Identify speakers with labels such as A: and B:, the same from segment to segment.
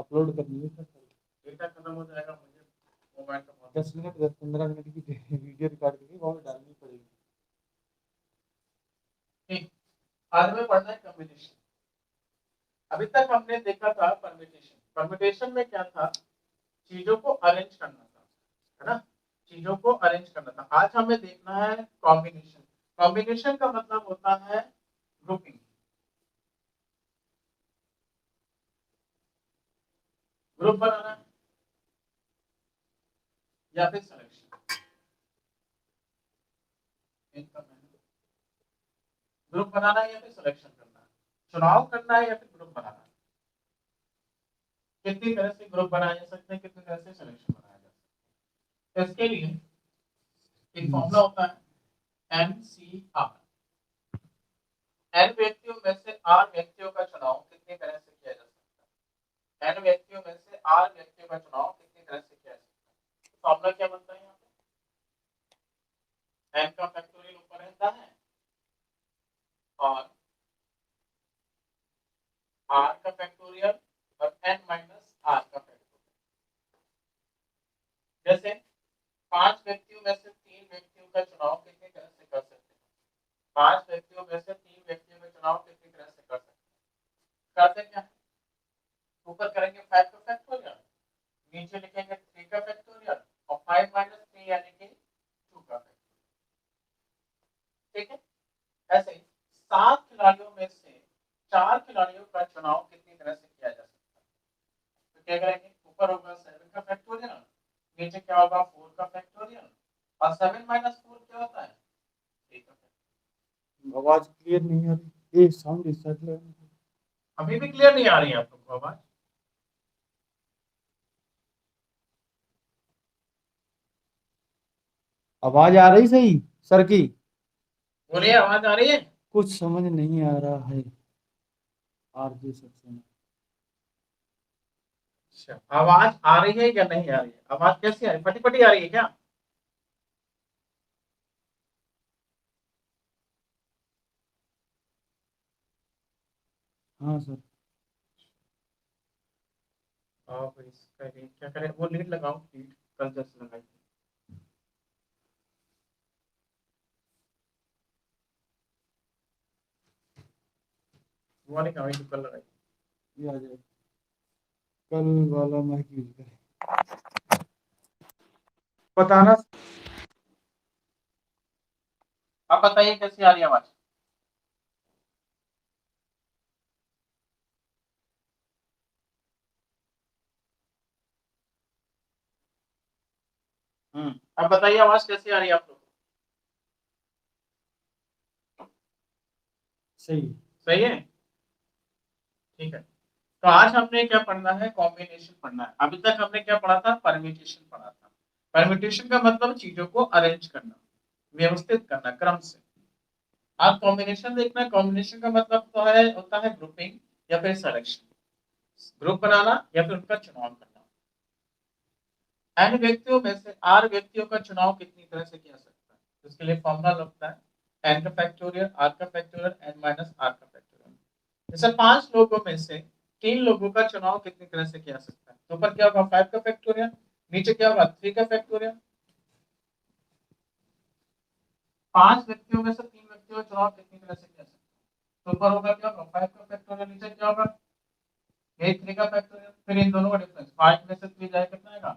A: Upload करनी है sir.
B: Data खत्म हो जाएगा, मुझे मोबाइल का बहुत
A: 10 मिनट 10-15 मिनट की वीडियो रिकॉर्ड करके वहाँ पे डालनी पड़ेगी।
B: ठीक। आज में पढ़ना है कम्बिनेशन। अभी तक हमने देखा था परम्यूटेशन। परम्यूटेशन में क्या था, चीजों को अरेंज करना था, है ना, चीजों को अरेंज करना था। आज हमें देखना है कॉम्बिनेशन। कॉम्बिनेशन का मतलब होता है ग्रुपिंग, ग्रुप बनाना है या फिर सिलेक्शन। ग्रुप बनाना है या फिर सिलेक्शन करना है, चुनाव करना है या फिर ग्रुप बनाना है। कितनी तरह से ग्रुप बनाए जा सकते हैं, कितनी तरह से सिलेक्शन बनाया जा सकता है। इसके लिए एक फॉर्मूला होता है NCR। n व्यक्तियों में से r व्यक्तियों का चुनाव कितनी तरह से किया जा सकता है। n व्यक्तियों में से r व्यक्तियों का चुनाव कितनी तरह से किया जा सकता है। फॉर्मूला क्या बनता है यहाँ पे, n का फैक्टोरियल ऊपर रहता है और r का फैक्टोरियल और n माइनस r का फैक्टोरियल। जैसे 5 व्यक्तियों में से 3 व्यक्तियों का चुनाव कितनी तरह से कर सकते हैं। 5 व्यक्तियों में से 3 व्यक्तियों का चुनाव कितनी तरह से कर सकते हैं। करते क्या, ऊपर करेंगे 5 का फैक्टोरियल, नीचे लिखेंगे 3 का फैक्टोरियल और 5 माइनस 3 यानी कि 2 का फैक्टोरियल। ठीक है। ऐसे ही 7 खिलाड़ियों में से 4 खिलाड़ियों का चुनाव कितनी तरह से किया जा सकता है। तो क्या करेंगे, ऊपर होगा 7 का फैक्टोरियल, नीचे क्या होगा 4 का फैक्टोरियल और 7 माइनस 4 क्या होता है 3 का फैक्टोरियल।
A: आवाज क्लियर नहीं आ रही, ये साउंड इस साइड ले।
B: अभी भी क्लियर नहीं आ रही है आप लोग को आवाज।
A: आवाज आ रही सही सर की?
B: बोलिए, आवाज आ रही है।
A: कुछ समझ नहीं आ रहा है आरजे सेक्शन।
B: अच्छा, आवाज आ रही है या नहीं आ रही है, आवाज कैसी आ रही है, फटी फटी आ रही है क्या।
A: हाँ सर।
B: आप इसका क्या करें, वो लीड लगाओ, लीड कल जैसे लगाई थी। वो वाली कहाँ कल लगाई।
A: ये आ जाए, कल वाला माइक यूज करें। बताना।
B: आप बताइए कैसी आ रही है आवाज। अब बताइए आवाज कैसी आ रही है आप लोग।
A: सही।
B: सही है। ठीक है, तो आज हमने क्या पढ़ना है, कॉम्बिनेशन पढ़ना है। अभी तक हमने क्या पढ़ा था, परम्यूटेशन पढ़ा था। परम्यूटेशन का मतलब चीजों को अरेंज करना, व्यवस्थित करना क्रम से। आप कॉम्बिनेशन देखना है, कॉम्बिनेशन का मतलब तो है होता है ग्रुपिंग या फिर सिलेक्शन, ग्रुप बनाना या फिर उनका चुनाव करना। n व्यक्तियों में से r व्यक्तियों का चुनाव कितनी तरह से किया सकता है, इसके लिए फॉर्मूला लगता है n का फैक्टोरियल r का फैक्टोरियल n माइनस r का फैक्टोरियल। जैसे 5 लोगों में से 3 लोगों का चुनाव कितनी तरह से किया सकता है, तो ऊपर क्या होगा 5 का फैक्टोरियल, नीचे क्या होगा 3 का फैक्टोरियल। 5 व्यक्तियों में से 3 व्यक्तियों का चुनाव कितनी तरह से किया सकता है, तो ऊपर होगा क्या होगा 5 का फैक्टोरियल, नीचे क्या होगा ये 3 का फैक्टोरियल। फिर इन दोनों का डिफरेंस 5 में से 3 जाए कितना आएगा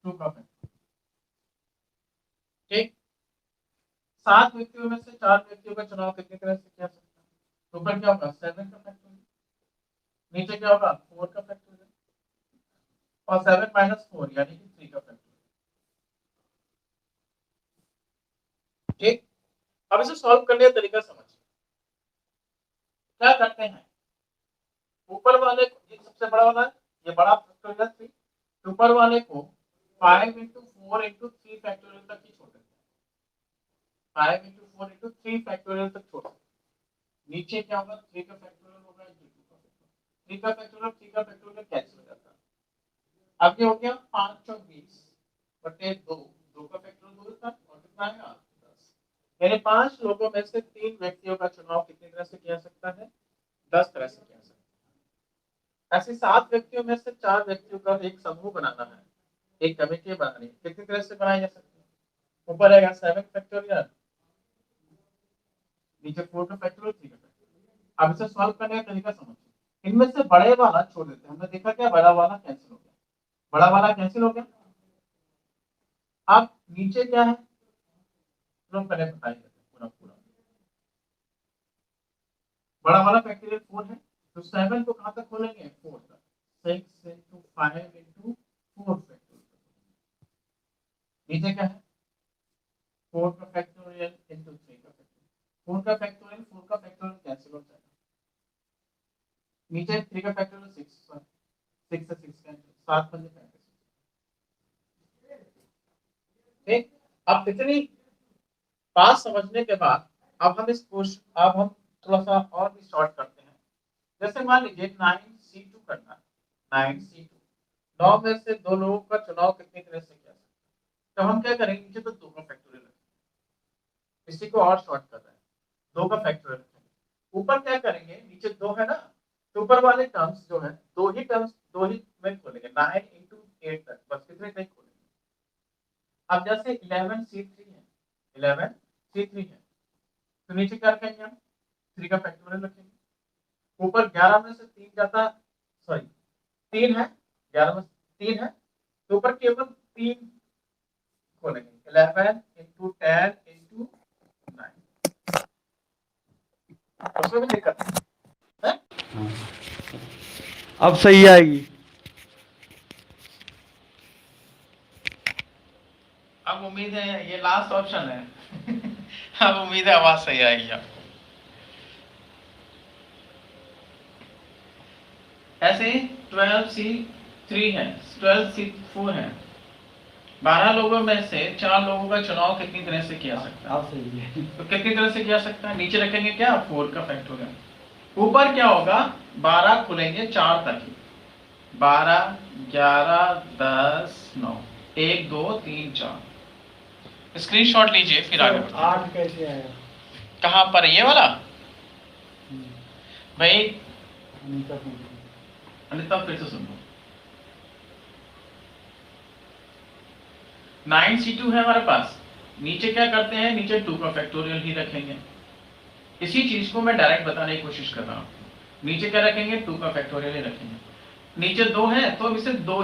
B: 2 का फैक्टोरियल। ठीक। 7 व्यक्तियों में से 4 व्यक्तियों का चुनाव कितनी तरह से किया सकता है, तो ऊपर क्या होगा 7 का फैक्टोरियल, नीचे क्या होगा 4 का फैक्टोरियल और 7 माइनस 4 यानी कि 3 का फैक्टोरियल। ठीक। अब इसे सॉल्व करने का तरीका समझिए। क्या करते हैं, ऊपर वाले को, ये सबसे बड़ा वाला है, ये बड़ा फैक्टोरियल 3, ऊपर वाले को 5 इंटू 4 इंटू 3 फैक्टोरियल तक ही छोड़ देते हैं। 5 इंटू 4 इंटू 3 फैक्टोरियल तक छोड़ देते हैं। नीचे क्या होगा 3 का फैक्टोरियल होगा, 3 का फैक्टोरियल 3 का फैक्टोरियल कैंसिल हो जाता है। अब ये हो गया 5 और 20 बटे 2, 2 का फैक्टोरियल 2 था और कितना आएगा 10। यानी 5 लोगों में से 3 व्यक्तियों का चुनाव कितनी तरह से किया सकता है, 10 तरह से किया सकता ऐसे 7 व्यक्तियों में से 4 व्यक्तियों का एक समूह बनाना है, एक कमेटी बनानी है। कितनी तरह से बनाई जा सकती है? ऊपर आएगा 7 फैक्टोरियल, नीचे 4 का फैक्टोरियल, 3 का फैक्टोरियल। अब इसे सॉल्व करने का तरीका समझिए। इनमें से बड़े वाला छोड़ देते हैं। हमने देखा क्या, बड़ा वाला कैंसिल हो गया, बड़ा वाला कैंसिल हो गया। अब नीचे क्या है, लोग पहले बताइए पूरा पूरा। बड़ा वाला फैक्टोरियल 4 है, तो 7 को कहां तक खोलेंगे, 4 तक। 6 into 5 into 4 फैक्टोरियल। नीचे क्या है, 4 का फैक्टोरियल into 3 का फैक्टोरियल। 4 का फैक्टोरियल 4 का फैक्टोरियल कैंसिल हो जाएगा। नीचे 3 का फैक्टोरियल 6 से 6 कैंसिल, 7 पंजे 35। ठीक, अब इतनी बात समझने के बाद अब हम इस क्वेश्चन, अब हम थोड़ा सा और भी शॉर्ट करते हैं। जैसे मान लीजिए 9C2 करना है, 9C2 9 में से 2 लोगों का चुनाव कितनी तरह से किया सकते हैं। तो हम क्या करेंगे, नीचे तो 2 का फैक्टोरियल रखेंगे, इसी को और शॉर्ट कर रहे हैं, 2 का फैक्टोरियल रखेंगे। ऊपर क्या करेंगे, नीचे 2 है ना, तो ऊपर वाले टर्म्स जो है, दो ही में खोलेंगे, 9 into 8 तक, बस कितने तक खोलेंगे। अब जैसे 11C3 है, 11C3 है, तो नीचे क्या रखेंगे हम, 3 का फैक्टोरियल रखेंगे। ऊपर 11 में से 3 जाता, सॉरी 3 है, 11 में 3 है, तो ऊपर केवल 3 खोलेंगे, 11 into 10 into 9, उसमें भी दिक्कत है।
A: अब सही आएगी।
B: अब उम्मीद है ये लास्ट ऑप्शन है अब उम्मीद है आवाज सही आएगी आपको। ऐसे 12C3 है, 12C4 है, 12 लोगों में से 4 लोगों का चुनाव कितनी तरह से किया सकता है।
A: अब सही है।
B: तो कितनी तरह से किया सकता है, नीचे रखेंगे क्या, 4 का फैक्टोरियल। ऊपर क्या होगा, 12 खुलेंगे 4 तक ही, 12 11 10 9, 1 2 3 4। स्क्रीनशॉट लीजिए फिर आगे बढ़ते हैं।
A: 8 कैसे आया?
B: कहां पर, ये वाला भाई,
A: अनीता पूछी।
B: अनिता फिर से सुनो। 9C2 है हमारे पास, नीचे क्या करते हैं, नीचे 2 का फैक्टोरियल ही रखेंगे। इसी चीज को मैं डायरेक्ट बताने की कोशिश कर रहा हूँ। नीचे क्या रखेंगे, 2 का फैक्टोरियल ही रखेंगे। नीचे 2 है तो इसे दो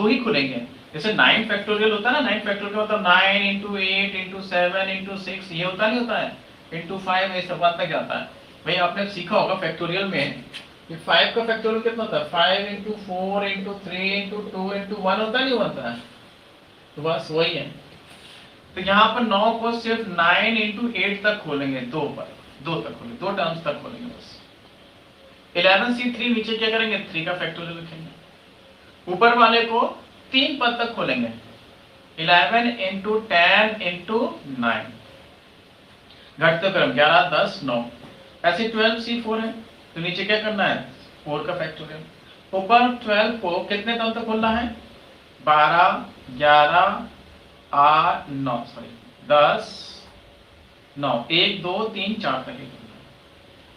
B: ही खुलेंगे। जैसे 9 फैक्टोरियल होता है ना, 9 फैक्टोरियल का मतलब 9 into 8 into 7 into 6, ये होता नहीं होता है, into 5, ये सब तक जाता है। भाई आपने सीखा होगा फैक्टोरियल में कि 5 का फैक्टोरियल कितना होता है, 5 into 4 into 3 into 2 into 1 होता नहीं होता है, तो बस वही है। तो यहाँ पर 9 को सिर्फ 9 into 8 तक खोलेंगे, 2 तक खोलेंगे, 2 टर्म्स तक खोलेंगे बस। 11C3 नीचे क्या करेंगे, 3 का फैक्टोरियल रखेंगे। ऊपर वाले को 3 पद तक खोलेंगे, 11 into 10 into 9, घटते क्रम 11 10 9। ऐसे 12C4 है, तो नीचे क्या करना है, 4 का फैक्टोरियल। ऊपर 12 को कितने टर्म तक खोलना है, 12 11 8 9, सॉरी 10 9, 1 2 3 4 तक।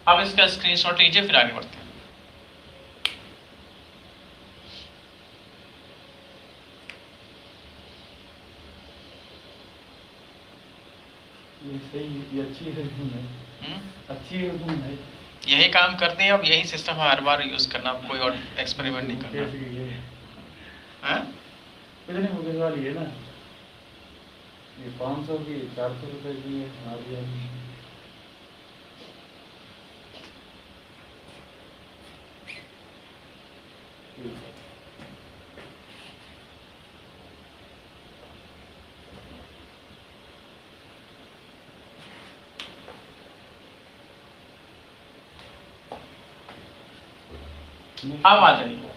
B: अब इसका स्क्रीनशॉट लीजिए फिर आगे बढ़ते हैं।
A: ये सही, ये अच्छी है, अच्छी है।
B: यही काम करते हैं, अब यही सिस्टम हर बार यूज करना, कोई और एक्सपेरिमेंट नहीं करना। हाँ?
A: कितने मुकेश वाली है ना, ये 500 की 400 रुपए की है, आ गया।
B: अब आ जाइए,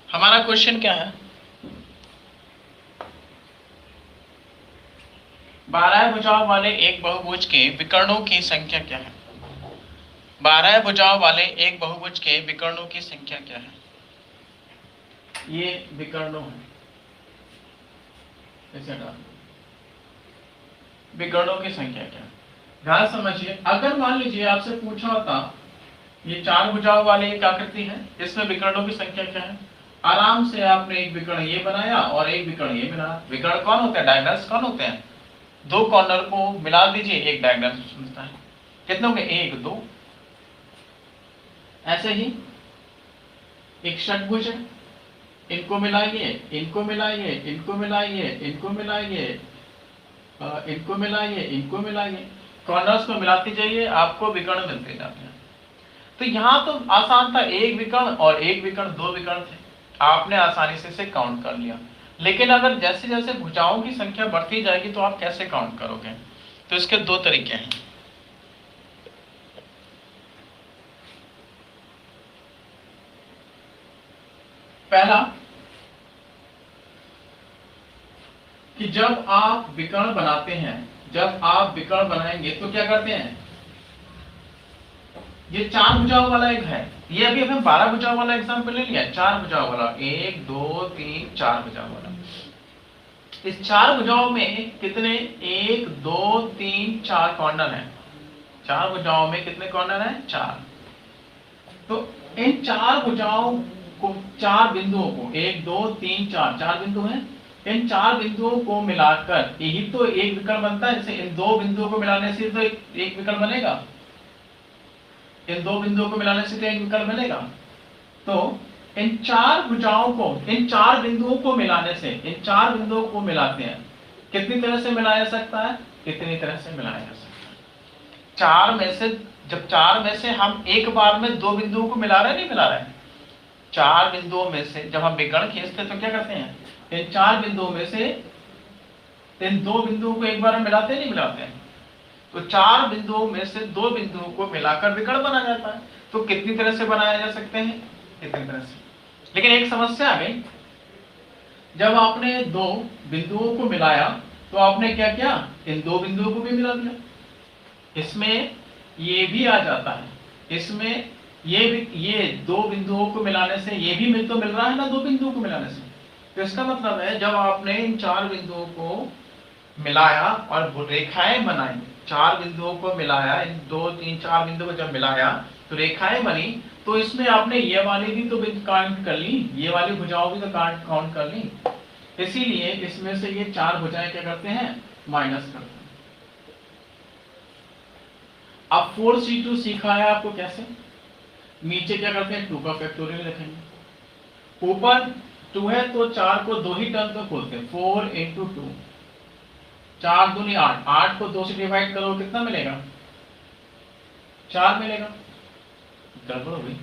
B: हमारा क्वेश्चन क्या है, 12 भुजाओं वाले एक बहुभुज के विकर्णों की संख्या क्या है। 12 भुजाओं वाले एक बहुभुज के विकर्णों की संख्या क्या है। ये विकर्णों है, विकर्णों की संख्या क्या है, ध्यान समझिए। अगर मान लीजिए आपसे पूछा होता ये चार भुजाओं वाली एक आकृति है, इसमें विकर्णों की संख्या क्या है? आराम से आपने एक विकर्ण ये बनाया और एक विकर्ण ये बनाया। विकर्ण कौन होते हैं? डायगोनल्स कौन होते हैं? दो कॉर्नर को मिला दीजिए, एक डायगोनल मिलता है। कितने होंगे? एक, दो। ऐसे ही एक षटभुज है, इनको मिलाइए, इनको मिलाइए, इनको मिलाइए, इनको मिलाइए, इनको मिलाइए, इनको मिलाइए, कॉर्नर्स को मिलाते जाइए, आपको विकर्ण मिलते जाते हैं। तो यहां तो आसान था, एक विकर्ण और एक विकर्ण, दो विकर्ण थे, आपने आसानी से इसे काउंट कर लिया। लेकिन अगर जैसे जैसे भुजाओं की संख्या बढ़ती जाएगी तो आप कैसे काउंट करोगे? तो इसके दो तरीके हैं। पहला कि जब आप विकर्ण बनाते हैं, जब आप विकर्ण बनाएंगे तो क्या करते हैं? ये चार भुजाओं वाला एक है, ये अभी हमें 12 भुजाओं वाला एग्जांपल ले लिया, चार भुजाओं वाला, 1 2 3 4 भुजाओं वाला। इस चार भुजाओं में कितने? 1 2 3 4 कॉर्नर हैं। चार भुजाओं में कितने कॉर्नर हैं? 4। तो इन चार भुजाओं को, चार बिंदुओं को, 1 2 3 4, चार बिंदु हैं, इन चार बिंदुओं को मिलाकर यही तो एक विकर्ण बनता है। जैसे इन दो बिंदुओं को मिलाने से तो एक विकर्ण बनेगा, इन दो बिंदुओं को मिलाने से तो एक विकर्ण बनेगा। तो इन चार भुजाओं को, इन चार बिंदुओं को मिलाने से, इन चार बिंदुओं को मिलाते हैं, कितनी तरह से मिलाया जा सकता है? कितनी तरह से मिलाया जा सकता है? चार में से, जब चार में से हम एक बार में दो बिंदुओं को मिला रहे हैं, नहीं मिला रहे हैं, चार बिंदुओं में से जब हम विकर्ण खींचते हैं तो क्या करते हैं? इन चार बिंदुओं में से इन दो बिंदुओं को एक बार में मिलाते हैं, नहीं मिलाते हैं? तो चार बिंदुओं में से दो बिंदुओं को मिलाकर विकर्ण बना जाता है। तो कितनी तरह से बनाया जा सकते हैं? कितनी तरह से। लेकिन एक समस्या आ गई, जब आपने दो बिंदुओं को मिलाया तो आपने क्या किया? इन दो बिंदुओं को भी मिला दिया। इसमें ये भी आ जाता है, इसमें ये भी, ये दो बिंदुओं को मिलाने से ये भी मिल रहा है ना, दो बिंदुओं को मिलाने से। तो इसका मतलब है जब आपने इन चार बिंदुओं को मिलाया और रेखाएं बनाई, चार बिंदुओं को मिलाया, इन 2 3 4 बिंदुओं को जब मिलाया तो रेखाएं बनी, तो इसमें आपने ये वाली भी तो काउंट कर ली, ये वाली भुजाओं भी तो काउंट कर ली। इसीलिए इसमें से ये चार भुजाएं क्या करते हैं? माइनस करते हैं। अब 4c2 सीखा है आपको कैसे। नीचे क्या करते हैं? 2 का फैक्टोरियल लिखेंगे। ऊपर 2 है तो 4 को दो ही टर्म तो खोलते हैं, 4 × 2, 4 दूनी 8, 8 को 2 से डिवाइड करो, कितना मिलेगा? 4 मिलेगा। गड़बड़ हो गई,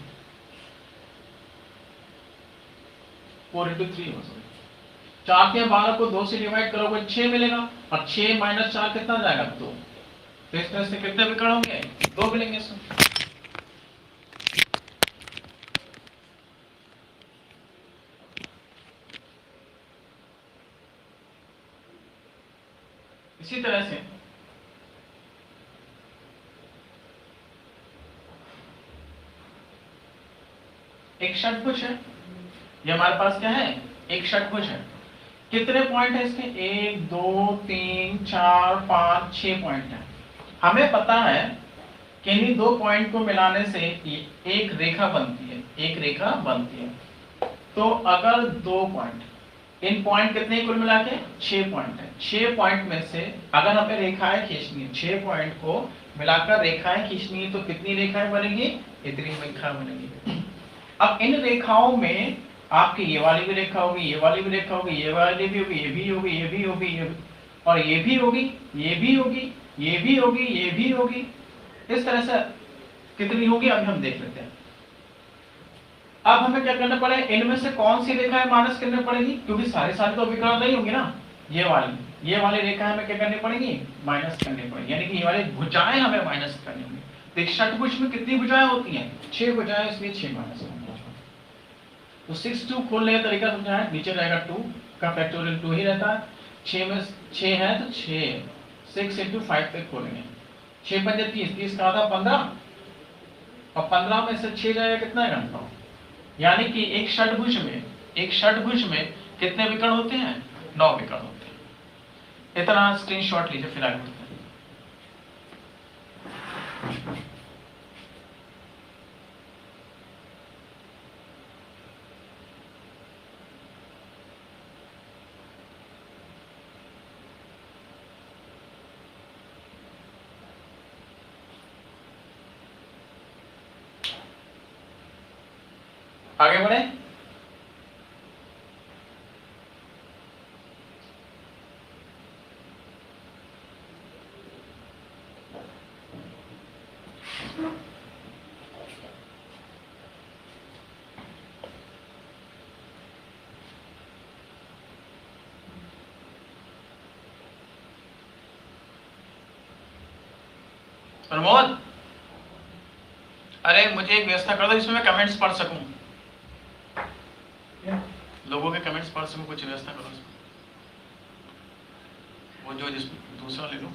B: 4 × 3 हो सके। 4 के 12 को 2 से डिवाइड करोगे 6 मिलेगा, और 6 - 4 कितना जाएगा? 2। तो इस तरह से कितने विकर्ण होंगे? 2 मिलेंगे इसमें। इसी तरह से एक षटभुज है, ये हमारे पास क्या है? एक षटभुज है। कितने पॉइंट है इसके? 1 2 3 4 5 6 पॉइंट है। हमें पता है कि इन दो पॉइंट को मिलाने से एक रेखा बनती है, एक रेखा बनती है। तो अगर दो पॉइंट, इन पॉइंट कितने कुल मिला के? 6 पॉइंट है। 6 पॉइंट में से अगर हमें रेखाएं खींचनी है, 6 पॉइंट को मिलाकर रेखाएं खींचनी है, तो कितनी रेखाएं बनेंगी? इतनी रेखा बनेगी। अब इन रेखाओं में आपकी ये वाली भी रेखा होगी, ये वाली भी रेखा होगी, ये वाली भी होगी, ये भी होगी, ये भी होगी, ये भी, और ये भी होगी, ये भी होगी, ये भी होगी, ये भी होगी। इस तरह से कितनी होगी अभी हम देख लेते हैं। अब हमें क्या करना पड़ेगा? इनमें से कौन सी रेखाएं माइनस करनी पड़ेगी, क्योंकि सारे तो विकर्ण नहीं होंगी ना। ये वाली रेखाएं हमें क्या करनी पड़ेगी? माइनस करनी पड़ेगी, यानी कि ये वाली भुजाएं हमें माइनस करनी होंगी। तो एक षटभुज में कितनी भुजाएं होती हैं? 6 भुजाएं, इसलिए 6 माइनस होंगी। तो 6 2 खोलने का तरीका समझा है। नीचे रहेगा 2 का फैक्टोरियल 2 ही रहता है। 6 में 6 है तो 6 × 5 तक खोलेंगे। 6 × 5 = 30 का आधा 15, और 15 में से 6 जाएगा, कितना है? 9। यानी कि एक षटभुज में कितने विकर्ण होते हैं? 9 विकर्ण होते हैं। इतना स्क्रीनशॉट लीजिए, फिर आगे बढ़ते हैं। आगे बढ़े। प्रमोद, अरे मुझे एक व्यवस्था कर दो जिसमें मैं कमेंट्स पढ़ सकूं, लोगों के कमेंट्स पढ़ सकूं, कुछ व्यवस्था करो उसमें। वो जो जिस दूसरा ले लो।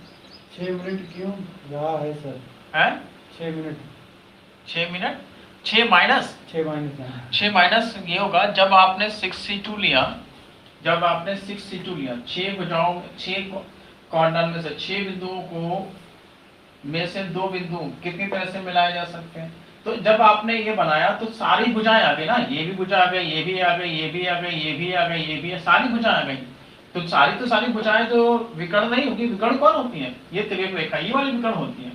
A: 6 मिनट क्यों रहा है सर?
B: है
A: 6 मिनट
B: 6 मिनट 6 माइनस
A: 6 माइनस है।
B: 6 माइनस ये होगा जब आपने 6C2 लिया, जब आपने 6C2 लिया, 6 भुजाओं 6 कॉर्नर में से 6 बिंदुओं को में से 2 बिंदु कितनी तरह से मिलाए जा सकते हैं। तो जब आपने ये बनाया तो सारी भुजाएं आ गई ना, ये भी भुजा आ गई, ये भी आ गई, ये भी आ गई, ये भी आ गई, ये भी सारी भुजाएं आ गई। तो सारी भुजाएं तो विकर्ण नहीं होगी। विकर्ण कौन होती है? ये तिर्यक रेखा, ये वाली विकर्ण होती है,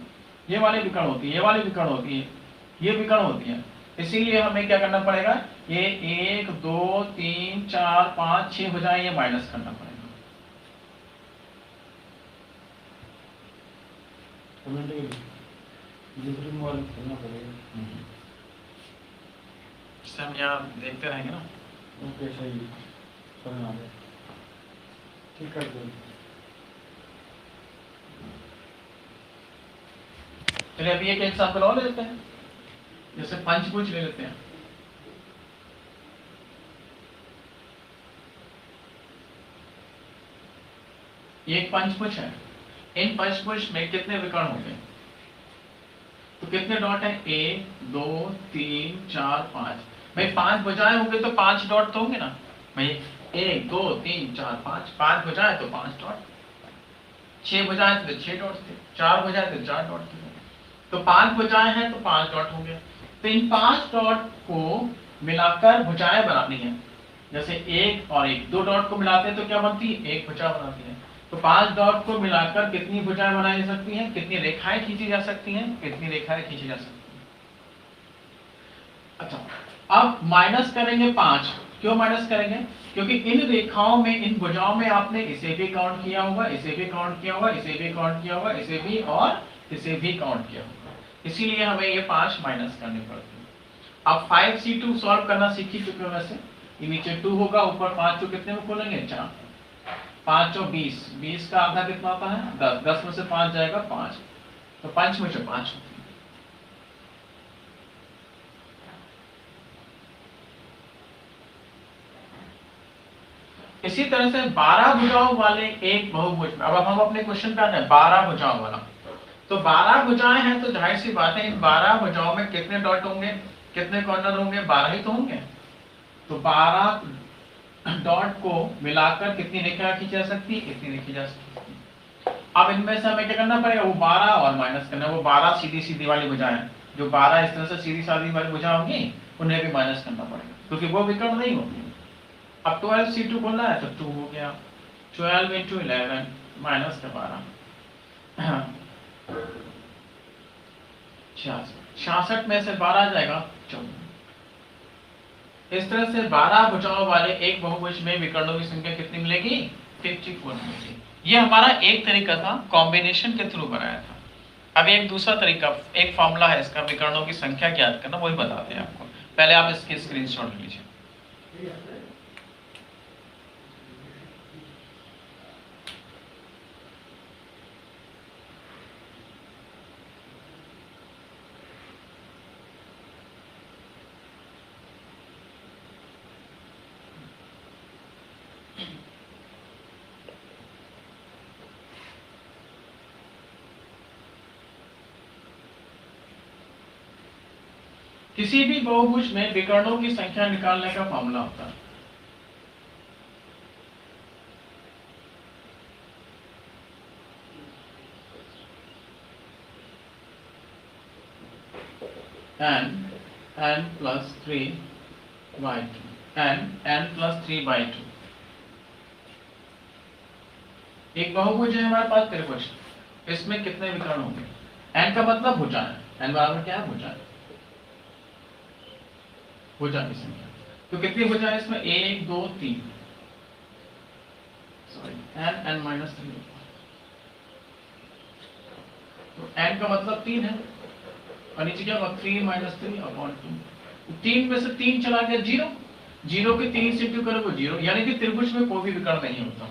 B: ये वाली विकर्ण होती है, ये वाली विकर्ण होती है, ये विकर्ण होती है। इसीलिए हमें क्या करना पड़ेगा, ये 1 2 3 4 5 6 भुजाएं ये माइनस करना पड़ेगा।
A: दूसरी मोबाइल खोलना पड़ेगा।
B: इससे हम यहाँ देखते रहेंगे ना।
A: ओके सही, समझ आ गया, ठीक कर दो।
B: चलिए अभी एक एग्जाम्पल और ले लेते हैं, जैसे पंचभुज ले लेते हैं। ये एक पंचभुज है, इन पंचभुज में कितने विकर्ण होंगे? तो कितने डॉट है? 1 2 3 4 5। भाई 5 भुजाएं होंगे तो 5 डॉट तो होंगे ना भाई। 1 2 3 4 5, 5 भुजाएं तो 5 डॉट, 6 भुजाएं थे तो 6 डॉट थे, 4 भुजाएं थे 4 डॉट थे। तो 5 भुजाएं हैं तो 5 डॉट होंगे। तो इन 5 डॉट को मिलाकर भुजाएं बनानी है। जैसे 1 और 1 2 डॉट को मिलाते हैं तो क्या बनती है? 1 भुजा बनाती है। तो 5 डॉट को मिलाकर कितनी भुजाएं बनाई जा सकती हैं? कितनी रेखाएं खींची जा सकती हैं? कितनी रेखाएं खींची जा सकती हैं? अच्छा, अब माइनस करेंगे 5। क्यों माइनस करेंगे? क्योंकि इन रेखाओं में, इन भुजाओं में आपने इसे भी काउंट किया होगा, इसे भी काउंट किया होगा, इसे भी काउंट किया होगा, इसे भी और इसे भी काउंट किया होगा। इसीलिए हमें ये 5 माइनस करने पड़ते हैं। अब 5C2 सॉल्व करना सीख ही चुके हो वैसे। ये नीचे 2 होगा, ऊपर 5 को कितने में खोलेंगे? 4। 5 और 20, 20 का आधा कितना होता है? 10। 10 में से 5 जाएगा 5, तो पंच में से 5 होती है। इसी तरह से 12 भुजाओं वाले एक बहुभुज में, अब हम अपने क्वेश्चन पे आते हैं 12 भुजाओं वाला। तो 12 भुजाएं हैं तो जाहिर सी बात है इन 12 भुजाओं में कितने डॉट होंगे, कितने कॉर्नर होंगे? 12 ही तो होंगे। तो 12 डॉट को मिलाकर कितनी रेखा खींची जा सकती है? कितनी रेखी जा सकती है। अब इनमें से हमें क्या करना पड़ेगा? वो 12 और माइनस करना है। वो 12 सीधी सीधी वाली भुजाएं, जो 12 इस तरह से सीधी साधी वाली भुजा होंगी, उन्हें भी माइनस करना पड़ेगा क्योंकि वो विकर्ण नहीं होगी। अब 12C2 खोलना है तो 2 हो गया, 12 × 11 माइनस का 12 66 में से 12 आ जाएगा 14। इस तरह से 12 भुजाओं वाले एक बहुभुज में विकर्णों की संख्या कितनी मिलेगी? 54 मिलेगी। ये हमारा एक तरीका था, कॉम्बिनेशन के थ्रू बनाया था। अब एक दूसरा तरीका, एक फॉर्मूला है इसका विकर्णों की संख्या ज्ञात करना, वही बताते हैं आपको। पहले आप इसकी स्क्रीनशॉट ले लीजिए। किसी भी बहुभुज में विकर्णों की संख्या निकालने का फॉर्मूला होता है n plus 3/2, n plus 3/2। एक बहुभुज है हमारे पास त्रिभुज, इसमें कितने विकर्ण होंगे? n का मतलब भुजा है, n बराबर क्या है? भुजा है। भुजाएं संख्या। तो कितनी भुजाएं इसमें? 1 2 3, सॉरी n माइनस 3। तो n का मतलब 3 है और नीचे क्या होगा 3 माइनस 3/2। 3 में से 3 चला गया 0, 0 के 3 से इंटू करोगे 0, यानी कि त्रिभुज में कोई भी विकर्ण नहीं होता।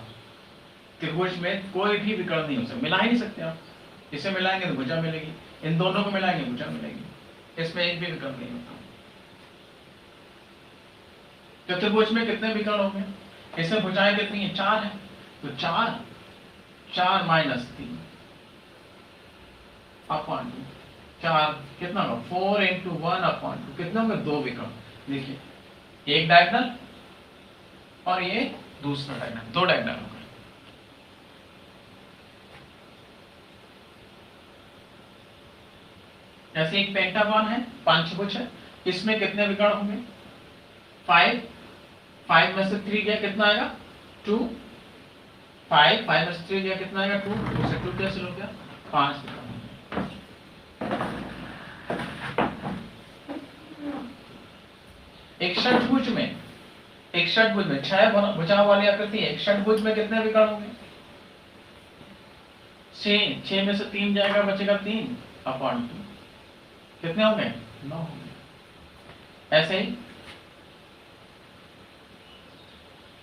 B: त्रिभुज में कोई भी विकर्ण नहीं हो सकता, मिला ही नहीं सकते आप। इसे मिलाएंगे तो भुजा मिलेगी, इन दोनों को मिलाएंगे भुजा मिलेगी, इसमें एक भी विकर्ण नहीं होता। तो त्रिभुज में कितने विकर्ण होंगे? इसमें भुजाएं कितनी है? 4 है, तो 4 माइनस 3 अपॉन 2, 4 कितना होगा 4 इंटू 1/2, कितना होगा 2 विकर्ण। देखिए एक डायगोनल और ये दूसरा डायगोनल, 2 डायगोनल होगा। ऐसे एक पेंटागन है, पंचभुज है, इसमें कितने विकर्ण होंगे? 5 में से 3 गया कितना आएगा? 2। 5 में से 3 गया कितना आएगा? 2। 2 से 2 कैंसिल हो गया, 5 विकर्ण। एक षटभुज में 6 भुजाओं वाली आकृति है, एक षटभुज में कितने विकर्ण होंगे? 6 में से 3 जाएगा, बचेगा 3/2, कितने होंगे? 9 होंगे। ऐसे ही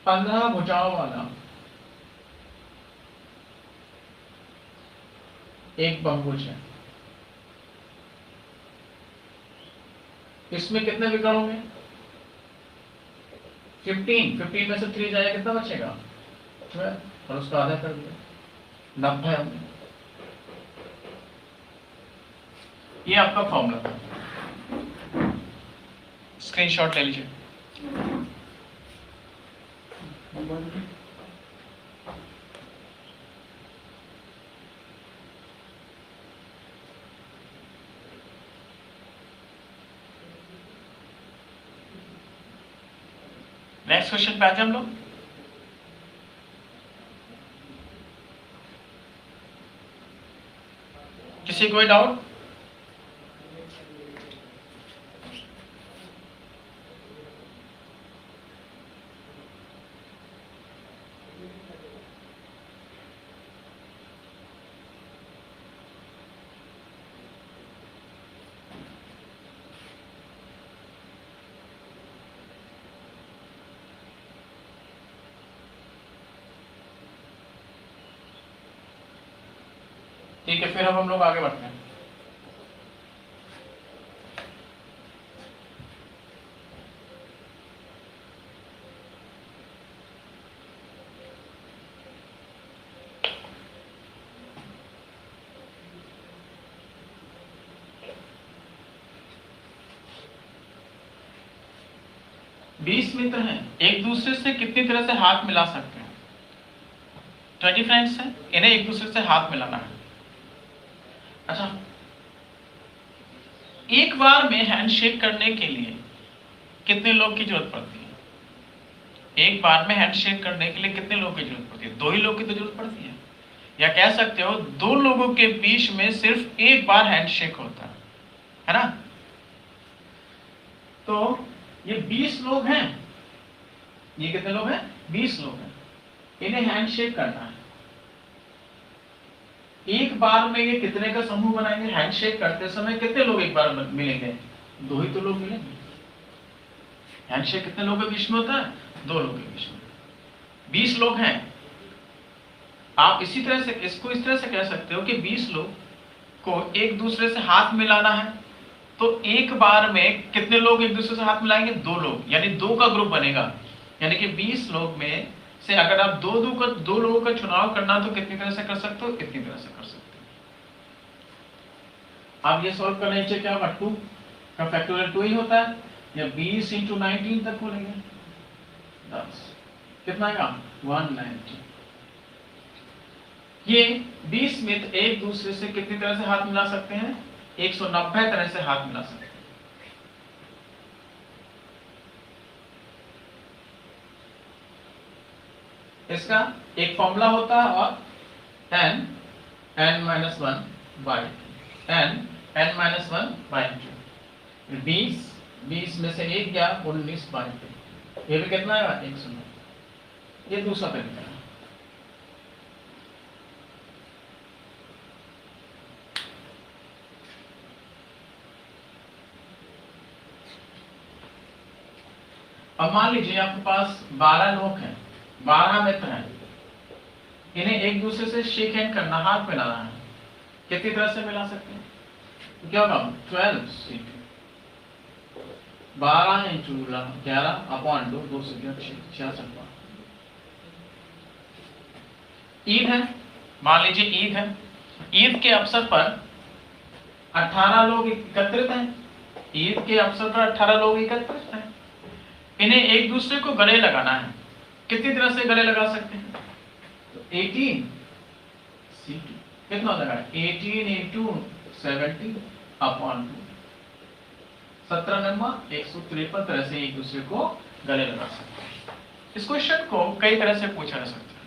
B: 15 भुजाओं वाला एक बहुभुज है, इसमें कितने विकर्ण होंगे? 15 में से 3 जाएगा, कितना बचेगा? 12 और उसका आधा कर दिया, 90 होंगे। ये आपका फॉर्मूला था, स्क्रीनशॉट ले लीजिए। नेक्स्ट क्वेश्चन पे आते हम लोग। किसी कोई डाउट? ठीक है, फिर अब हम लोग आगे बढ़ते हैं। बीस मित्र हैं, एक दूसरे से कितनी तरह से हाथ मिला सकते हैं? 20 फ्रेंड्स हैं, इन्हें एक दूसरे से हाथ मिलाना है। अच्छा, एक बार में हैंडशेक करने के लिए कितने लोग की जरूरत पड़ती है? एक बार में हैंडशेक करने के लिए कितने लोगों की जरूरत पड़ती है? 2 ही लोग की तो जरूरत पड़ती है, या कह सकते हो 2 लोगों के बीच में सिर्फ एक बार हैंडशेक होता है ना? तो ये 20 लोग हैं, ये कितने लोग हैं? 20 लोग हैं, इन्हें हैंडशेक करना है। एक बार में ये कितने का समूह बनाएंगे? हैंडशेक करते समय कितने लोग एक बार मिलेंगे? 2 ही तो लोग मिलेंगे। हैंडशेक कितने लोगों के बीच में होता है? 2 लोगों के बीच में। 20 लोग हैं, आप इसी तरह से इसको इस तरह से कह सकते हो कि 20 लोग को एक दूसरे से हाथ मिलाना है, तो एक बार में कितने लोग एक दूसरे से हाथ मिलाएंगे? 2 लोग, यानी 2 का ग्रुप बनेगा। यानी कि 20 लोग में से अगर आप 2 लोगों का चुनाव करना तो कितनी तरह से कर सकते हो? इतनी तरह से कर सकते हो। आप ये सॉल्व करने नीचे क्या होगा? 2 का फैक्टोरियल 2 ही होता है, या 20 × 19 तक बोलेंगे 10, कितना आएगा? 190। ये 20 मित्र एक दूसरे से कितनी तरह से हाथ मिला सकते हैं? 190 तरह से हाथ मिला सकते हैं। इसका एक फॉर्मूला होता है, और n-1/2, n-1/2, 20 20 में से 1 गया, 19 बाकी, ये भी कितना आएगा 109। ये दूसरा तरीका है। अब मान लीजिए आपके पास 12 लोग हैं, 12 मित्र हैं, इन्हें एक दूसरे से शेक हैंड करना, हाथ मिलाना है, कितनी तरह से मिला सकते हैं? तो क्या होगा 12 12 इंटू 11 अपॉन 2, 2 से 66 बार। ईद है, मान लीजिए ईद है, ईद के अवसर पर 18 लोग एकत्रित हैं, ईद के अवसर पर 18 लोग एकत्रित हैं, इन्हें एक दूसरे को गले लगाना है, कितनी तरह से गले लगा सकते हैं? तो 18 C2 कितना लगा 18 इंटू 70 अपॉन 2, 17 नंबर 153 तरह से एक दूसरे को गले लगा सकते हैं। इस क्वेश्चन को कई तरह से पूछा जा सकता है,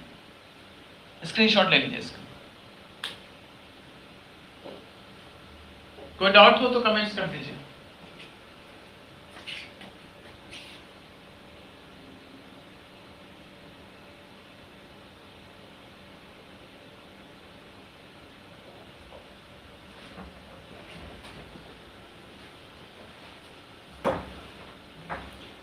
B: स्क्रीनशॉट ले लीजिए इसका। कोई डाउट हो तो कमेंट्स कर दीजिए।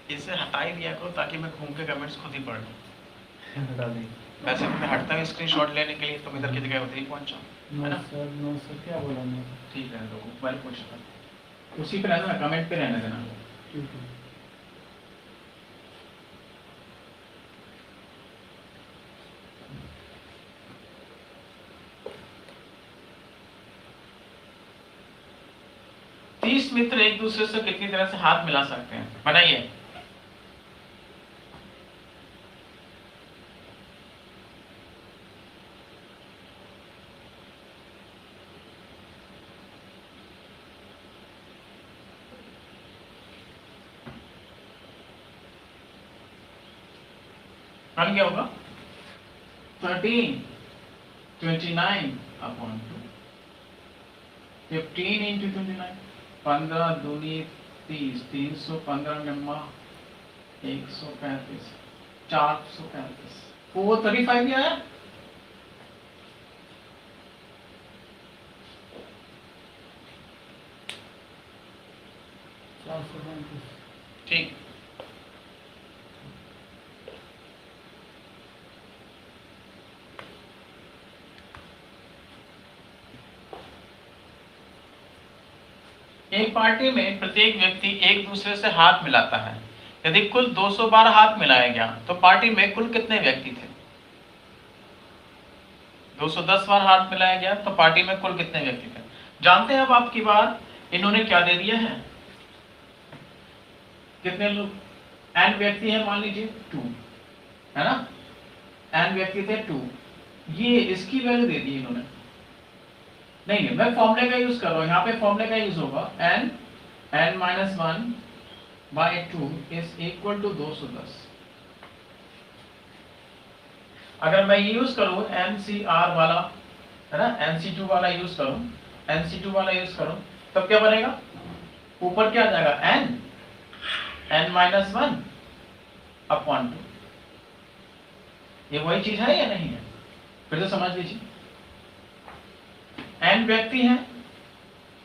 B: इसे हटा ही दिया करो ताकि मैं घूम के कमेंट्स खुद ही पढ़ लूं।
A: हटा दी।
B: वैसे मैं हटता हूँ स्क्रीनशॉट लेने के लिए, तुम इधर की जगह उधर ही पहुंच जाओ, है ना?
A: नो सर क्या बोला मैं?
B: ठीक है, लोगों को पहले पूछ रहा उसी पे रहना, कमेंट पे रहने देना।
A: ठीक है।
B: तीस मित्र एक दूसरे से कितनी तरह से हाथ मिला सकते हैं, बनाइए। बन गया होगा 13 29 अपॉन 2, 15 इंटू 29, 15 दूनी 30, 315 नम्मा 135, 435, 435 भी आया। ठीक, एक पार्टी में प्रत्येक व्यक्ति एक दूसरे से हाथ मिलाता है। यदि कुल 200 बार हाथ मिलाया गया तो पार्टी में कुल कितने व्यक्ति थे? 210 बार हाथ मिलाया गया तो पार्टी में कुल कितने व्यक्ति थे? जानते हैं अब आपकी बात, इन्होंने क्या दे दिया है, कितने लोग n व्यक्ति है, मान लीजिए 2, है ना? n व्यक्ति थे 2, ये इसकी वैल्यू दे दी इन्होंने। नहीं, मैं फॉर्मूले का यूज कर रहा हूं, यहाँ पे फॉर्मूले का यूज होगा n minus 1 by 2 is equal to 210। अगर मैं ये यूज करूं NCR वाला, है ना, NC2 वाला यूज करूं, NC2 वाला यूज करूं, तब क्या बनेगा? ऊपर क्या आ जाएगा n माइनस 1 अपॉन 2। ये वही चीज है या नहीं है? फिर से समझ लीजिए, n व्यक्ति हैं,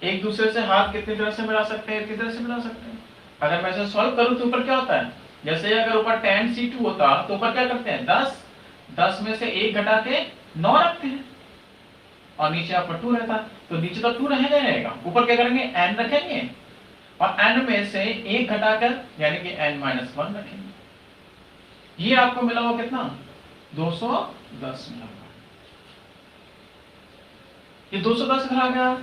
B: एक दूसरे से हाथ कितनी तरह से मिला सकते हैं? कितनी तरह से मिला सकते हैं? अगर मैं इसे सॉल्व करूं तो ऊपर क्या होता है, जैसे अगर ऊपर 10C2 होता तो ऊपर क्या करते हैं 10 में से 1 घटा के 9 रखते हैं, और नीचे आपका 2 रहता, तो नीचे तो 2 रहेगा, ऊपर क्या करेंगे n रखेंगे, और n में से 1 घटाकर यानी कि n-1 रखेंगे। ये आपको मिला हुआ कितना? 210 मिला हुआ। ये 210 घर आ गया,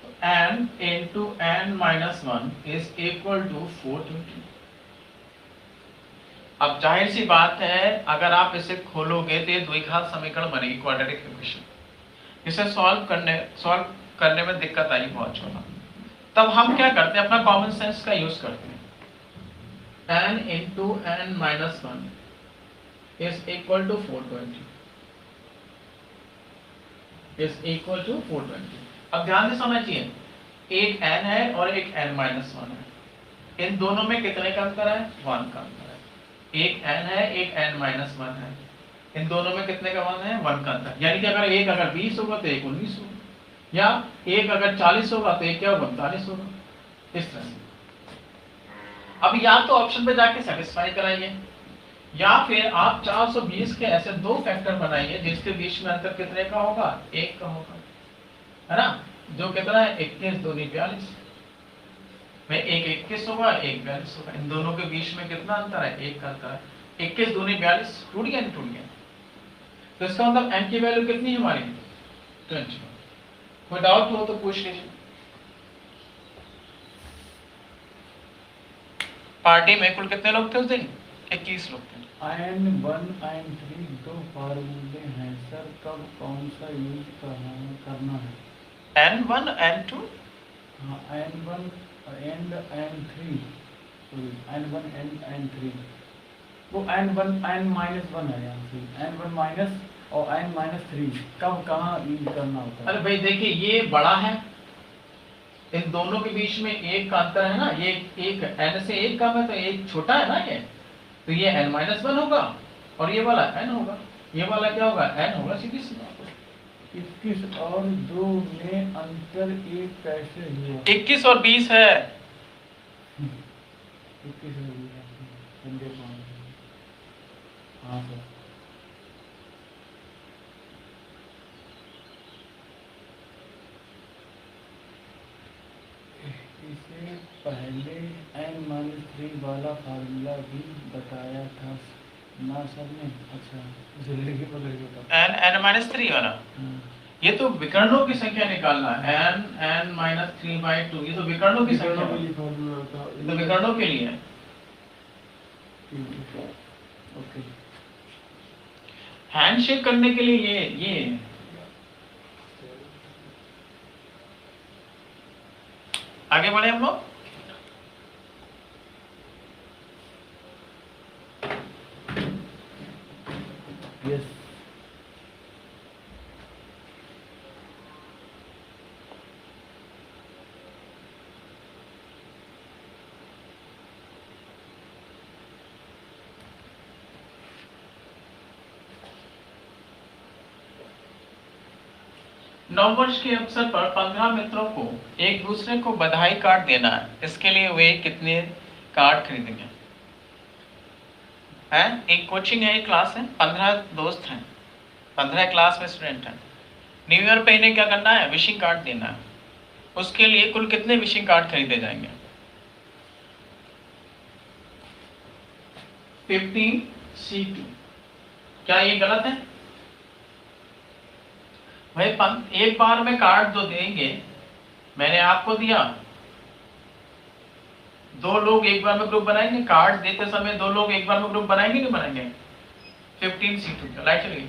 B: तो n into n-1 is equal to 420। अब जाहिर सी बात है, अगर आप इसे खोलोगे तो ये द्विघात समीकरण बनेगी, क्वाड्रेटिक इक्वेशन। इसे सॉल्व करने में दिक्कत आई बहुत छोटा, तब हम क्या करते हैं, अपना कॉमन सेंस का यूज करते हैं। n into n-1 is equal to 420 is equal to 420। अब ध्यान से समझिए, एक n है और एक n-1 है। इन दोनों में कितने का अंतर है? 1 का अंतर है। एक n है, एक n-1 है। इन दोनों में कितने का मान है? 1 का अंतर। यानी कि अगर एक अगर 20 होगा तो एक 19 होगा, या एक अगर 40 होगा तो एक क्या होगा? 39 होगा। इस तरह से अब या तो ऑप्शन पे जाके सेटिस्फाई कराइए, या फिर आप 420 के ऐसे दो फैक्टर बनाइए जिसके बीच में अंतर कितने का होगा? 1 का होगा, है ना? जो कितना है? 21 दूनी 42 में एक 21 होगा, एक 42 होगा। इन दोनों के बीच में कितना अंतर है? 1 का अंतर है। 21 दूनी 42 टूट गया, नहीं टूट गया? तो इसका मतलब n की वैल्यू कितनी है हमारी? 20। कोई डाउट हो तो पूछ लीजिए। पार्टी में कुल कितने लोग थे उस दिन? 21 लोग थे।
A: n1 n3 दो फार्मूले हैं सर, कब कौन सा यूज करना है?
B: n1 n2
A: हाँ, n1 and n3, sorry n1 and n3, वो n1 n-1 है यहाँ से, n1 माइनस और n-3 कब कहाँ यूज करना होता है?
B: अरे भाई देखिए, ये बड़ा है, इन दोनों के बीच में 1 का अंतर है ना, ये एक n से 1 कम है तो एक छोटा है ना ये, तो ये n-1 होगा और ये वाला n होगा। ये वाला क्या होगा? n होगा, सीधी सी बात है।
A: 21 और 2 में अंतर 1 कैसे हुआ?
B: 21 और 20 है।
A: 21 और 20 संजय कुमार। हाँ सर। इसे पहले n-3 वाला फार्मूला भी बताया था ना सर ने? अच्छा, जल्दी के बदल गया
B: n-3 वाला, ये तो विकर्णों की संख्या निकालना है। n-3/2, ये तो विकर्णों की संख्या है, तो विकर्णों के लिए है।
A: ओके,
B: हैंडशेक करने के लिए ये आगे बढ़े हम लोग।
A: यस
B: नववर्ष के अवसर पर 15 मित्रों को एक दूसरे को बधाई कार्ड देना है। इसके लिए वे कितने कार्ड खरीदेंगे? हैं? एक कोचिंग है, एक क्लास है, 15 दोस्त हैं, 15 क्लास में स्टूडेंट हैं। न्यू ईयर पे इन्हें क्या करना है? विशिंग कार्ड देना है। उसके लिए कुल कितने विशिंग कार्ड खरीदे जाएंगे? 15C2। क्या ये गलत है? भाई एक बार में कार्ड जो देंगे, मैंने आपको दिया, दो लोग एक बार में ग्रुप बनाएंगे। कार्ड देते समय दो लोग एक बार में ग्रुप बनाएंगे, नहीं बनाएंगे? 15C2 का लाइट चलिए,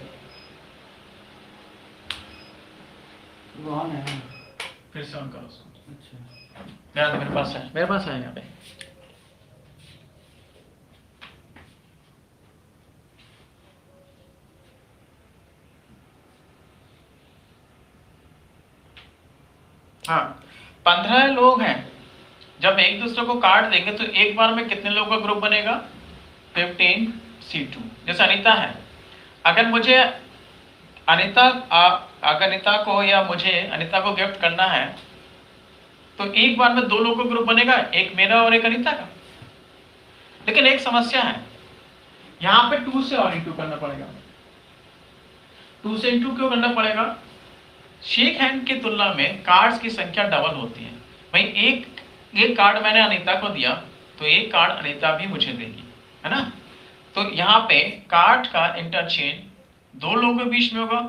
B: फिर से ऑन करो उसको। अच्छा, मेरे पास है, मेरे पास है यहाँ पे। हाँ, 15 लोग हैं। जब एक दूसरे को कार्ड देंगे तो एक बार में कितने लोगों का ग्रुप बनेगा? 15C2। जैसे अनीता है, अगर मुझे अनीता को या मुझे अनीता को गिफ्ट करना है तो एक बार में दो लोगों का ग्रुप बनेगा, एक मेरा और एक अनीता का। लेकिन एक समस्या है, यहाँ पे 2 से और इंटू करना पड़ेगा। 2 से इंटू क्यों करना पड़ेगा? शेक हैंड की तुलना में कार्ड्स की संख्या डबल होती है। भाई एक कार्ड मैंने अनीता को दिया तो एक कार्ड अनीता भी मुझे देगी, है ना? तो यहाँ पे कार्ड का इंटरचेंज दो लोगों के बीच में होगा,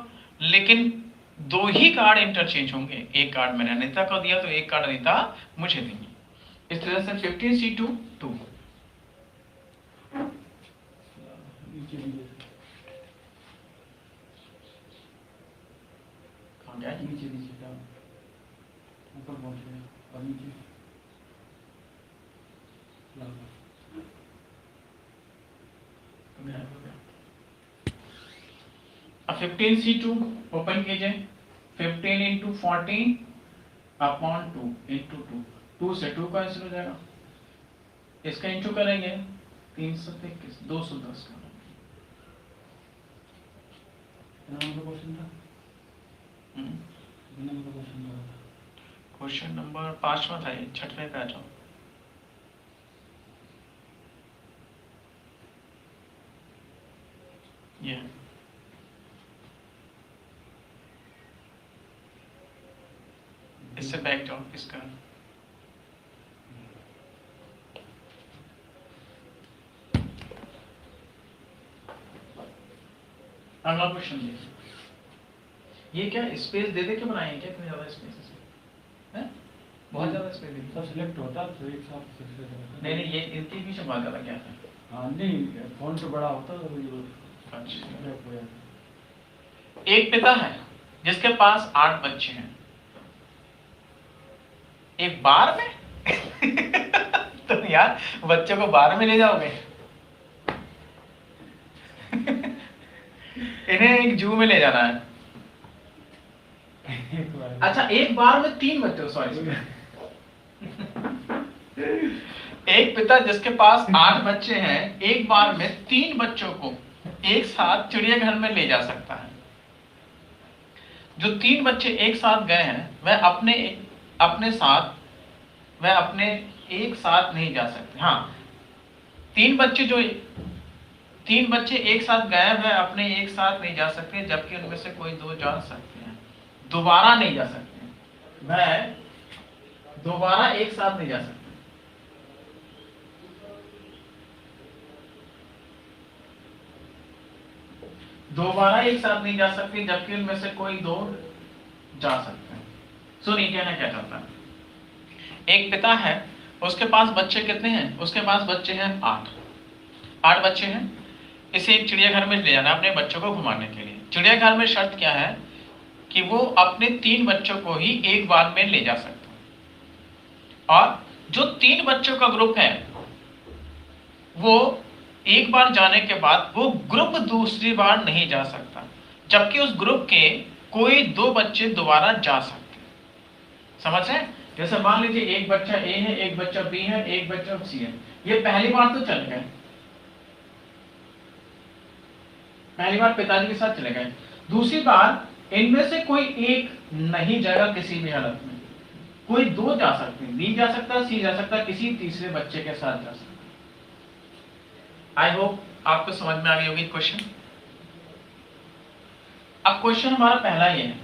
B: लेकिन दो ही कार्ड इंटरचेंज होंगे। एक कार्ड मैंने अनीता को दिया तो एक कार्ड अनीता मुझे देंगी। इस तरह से 15C2 2। अब 15C2 ओपन कीजिए। 15 इंटू 14 अपॉन 2 इंटू 2, 2 से 2 कैंसिल हो जाएगा, इसका इंटू करेंगे 321 210 का
A: क्वेश्चन था, क्वेश्चन था।
B: क्वेश्चन नंबर 5वां था ये, 6वें पे आ जाओ। ये इससे बैक जाओ, इसका अगला क्वेश्चन देखिए। ये क्या स्पेस दे दे के बनाए क्या, इतनी ज्यादा स्पेस है? बहुत ज्यादा स्पेस दे दी।
A: सब सिलेक्ट होता तो एक साथ सिलेक्ट होता।
B: नहीं ये इनके पीछे बहुत ज्यादा क्या है?
A: हाँ नहीं, फोन तो बड़ा होता तो ये
B: अच्छा।
A: select हो जाता।
B: एक पिता है जिसके पास 8 बच्चे हैं, एक बार में तुम यार बच्चों को बार में ले जाओगे इन्हें एक जू में ले जाना है। अच्छा, एक बार में 3 बच्चे, सॉरी एक पिता जिसके पास 8 बच्चे हैं, एक बार में 3 बच्चों को एक साथ चिड़ियाघर में ले जा सकता है। जो 3 बच्चे एक साथ गए हैं वह अपने एक साथ नहीं जा सकते। हाँ, 3 बच्चे एक साथ गए, वह अपने एक साथ नहीं जा सकते, जबकि उनमें से कोई 2 जा सकते हैं। दोबारा नहीं जा सकते, वह दोबारा एक साथ नहीं जा सकते। दोबारा एक साथ नहीं जा सकते, जबकि उनमें से कोई 2 जा सकते हैं। सुनिए कहना क्या चाहता है। एक पिता है, उसके पास बच्चे कितने हैं? उसके पास बच्चे हैं 8 बच्चे हैं। इसे एक चिड़ियाघर में ले जाना है अपने बच्चों को घुमाने के लिए। चिड़ियाघर में शर्त क्या है कि वो अपने 3 बच्चों को ही एक बार में ले जा सकता है, और जो 3 बच्चों का ग्रुप है वो एक बार जाने के बाद वो ग्रुप दूसरी बार नहीं जा सकता, जबकि उस ग्रुप के कोई 2 बच्चे दोबारा जा सकते। समझ रहे हैं? जैसे मान लीजिए एक बच्चा ए है, एक बच्चा बी है, एक बच्चा सी है। ये पहली बार तो चल गए, पहली बार पिताजी के साथ चले गए। दूसरी बार इनमें से कोई एक नहीं जाएगा किसी भी हालत में, कोई 2 जा सकते हैं, बी जा सकता, सी जा सकता, किसी तीसरे बच्चे के साथ जा सकता। आई होप आपको समझ में आ गई होगी क्वेश्चन। अब क्वेश्चन हमारा पहला ये है,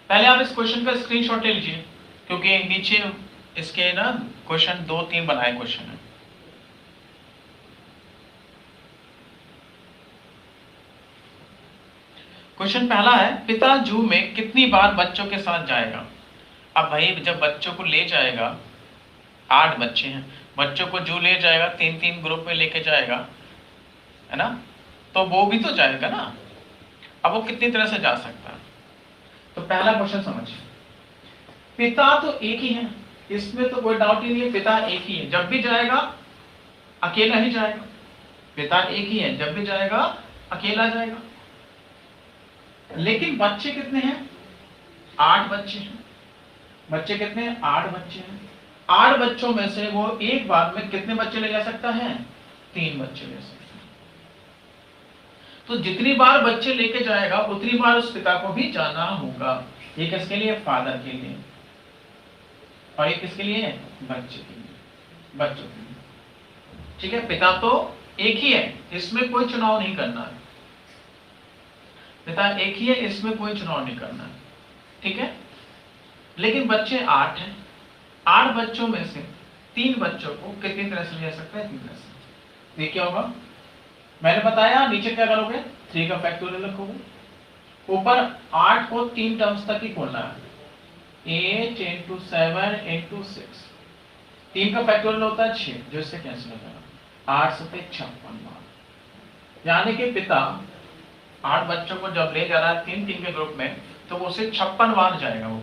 B: पहले आप इस क्वेश्चन का स्क्रीनशॉट ले लीजिए, क्योंकि नीचे इसके ना क्वेश्चन 2-3 बनाए क्वेश्चन है। क्वेश्चन पहला है, पिता जू में कितनी बार बच्चों के साथ जाएगा? अब भाई जब बच्चों को ले जाएगा, 8 बच्चे हैं, बच्चों को जू ले जाएगा, 3-3 ग्रुप में लेके जाएगा, है ना? तो वो भी तो जाएगा ना। अब वो कितनी तरह से जा सकता है? तो पहला क्वेश्चन समझिए, पिता तो एक ही है, इसमें तो कोई डाउट ही नहीं है, पिता एक ही है, जब भी जाएगा अकेला ही जाएगा। पिता एक ही है, जब भी जाएगा अकेला जाएगा। लेकिन बच्चे कितने हैं? 8 बच्चे हैं। बच्चे कितने हैं? 8 बच्चे हैं। 8 बच्चों में से वो एक बार में कितने बच्चे ले जा सकता है? 3 बच्चे ले सकता है। तो जितनी बार बच्चे लेके जाएगा उतनी बार उस पिता को भी जाना होगा। ये किसके लिए? फादर के लिए। और ये किसके लिए है? बच्चे के लिए, बच्चों के लिए। ठीक है, पिता तो एक ही है, इसमें कोई चुनाव नहीं करना है। पिता एक ही है, इसमें कोई चुनाव नहीं करना है। ठीक है, लेकिन बच्चे 8 हैं। 8 बच्चों में से 3 बच्चों को कितनी तरह से ले सकता है? 3 तरह से। ये क्या होगा? मैंने बताया, नीचे क्या करोगे? 3 का फैक्टोरियल रखोगे, ऊपर 8 को 3 टर्म्स तक ही खोलना है, 8 into 7 into 6। 3 का फैक्टोरियल होता है 6, जो इससे कैंसिल हो जाएगा। 8 से 56 बार। यानी कि पिता 8 बच्चों को जब ले जा रहा है 3-3 के ग्रुप में, तो वो उसे 56 बार जाएगा वो।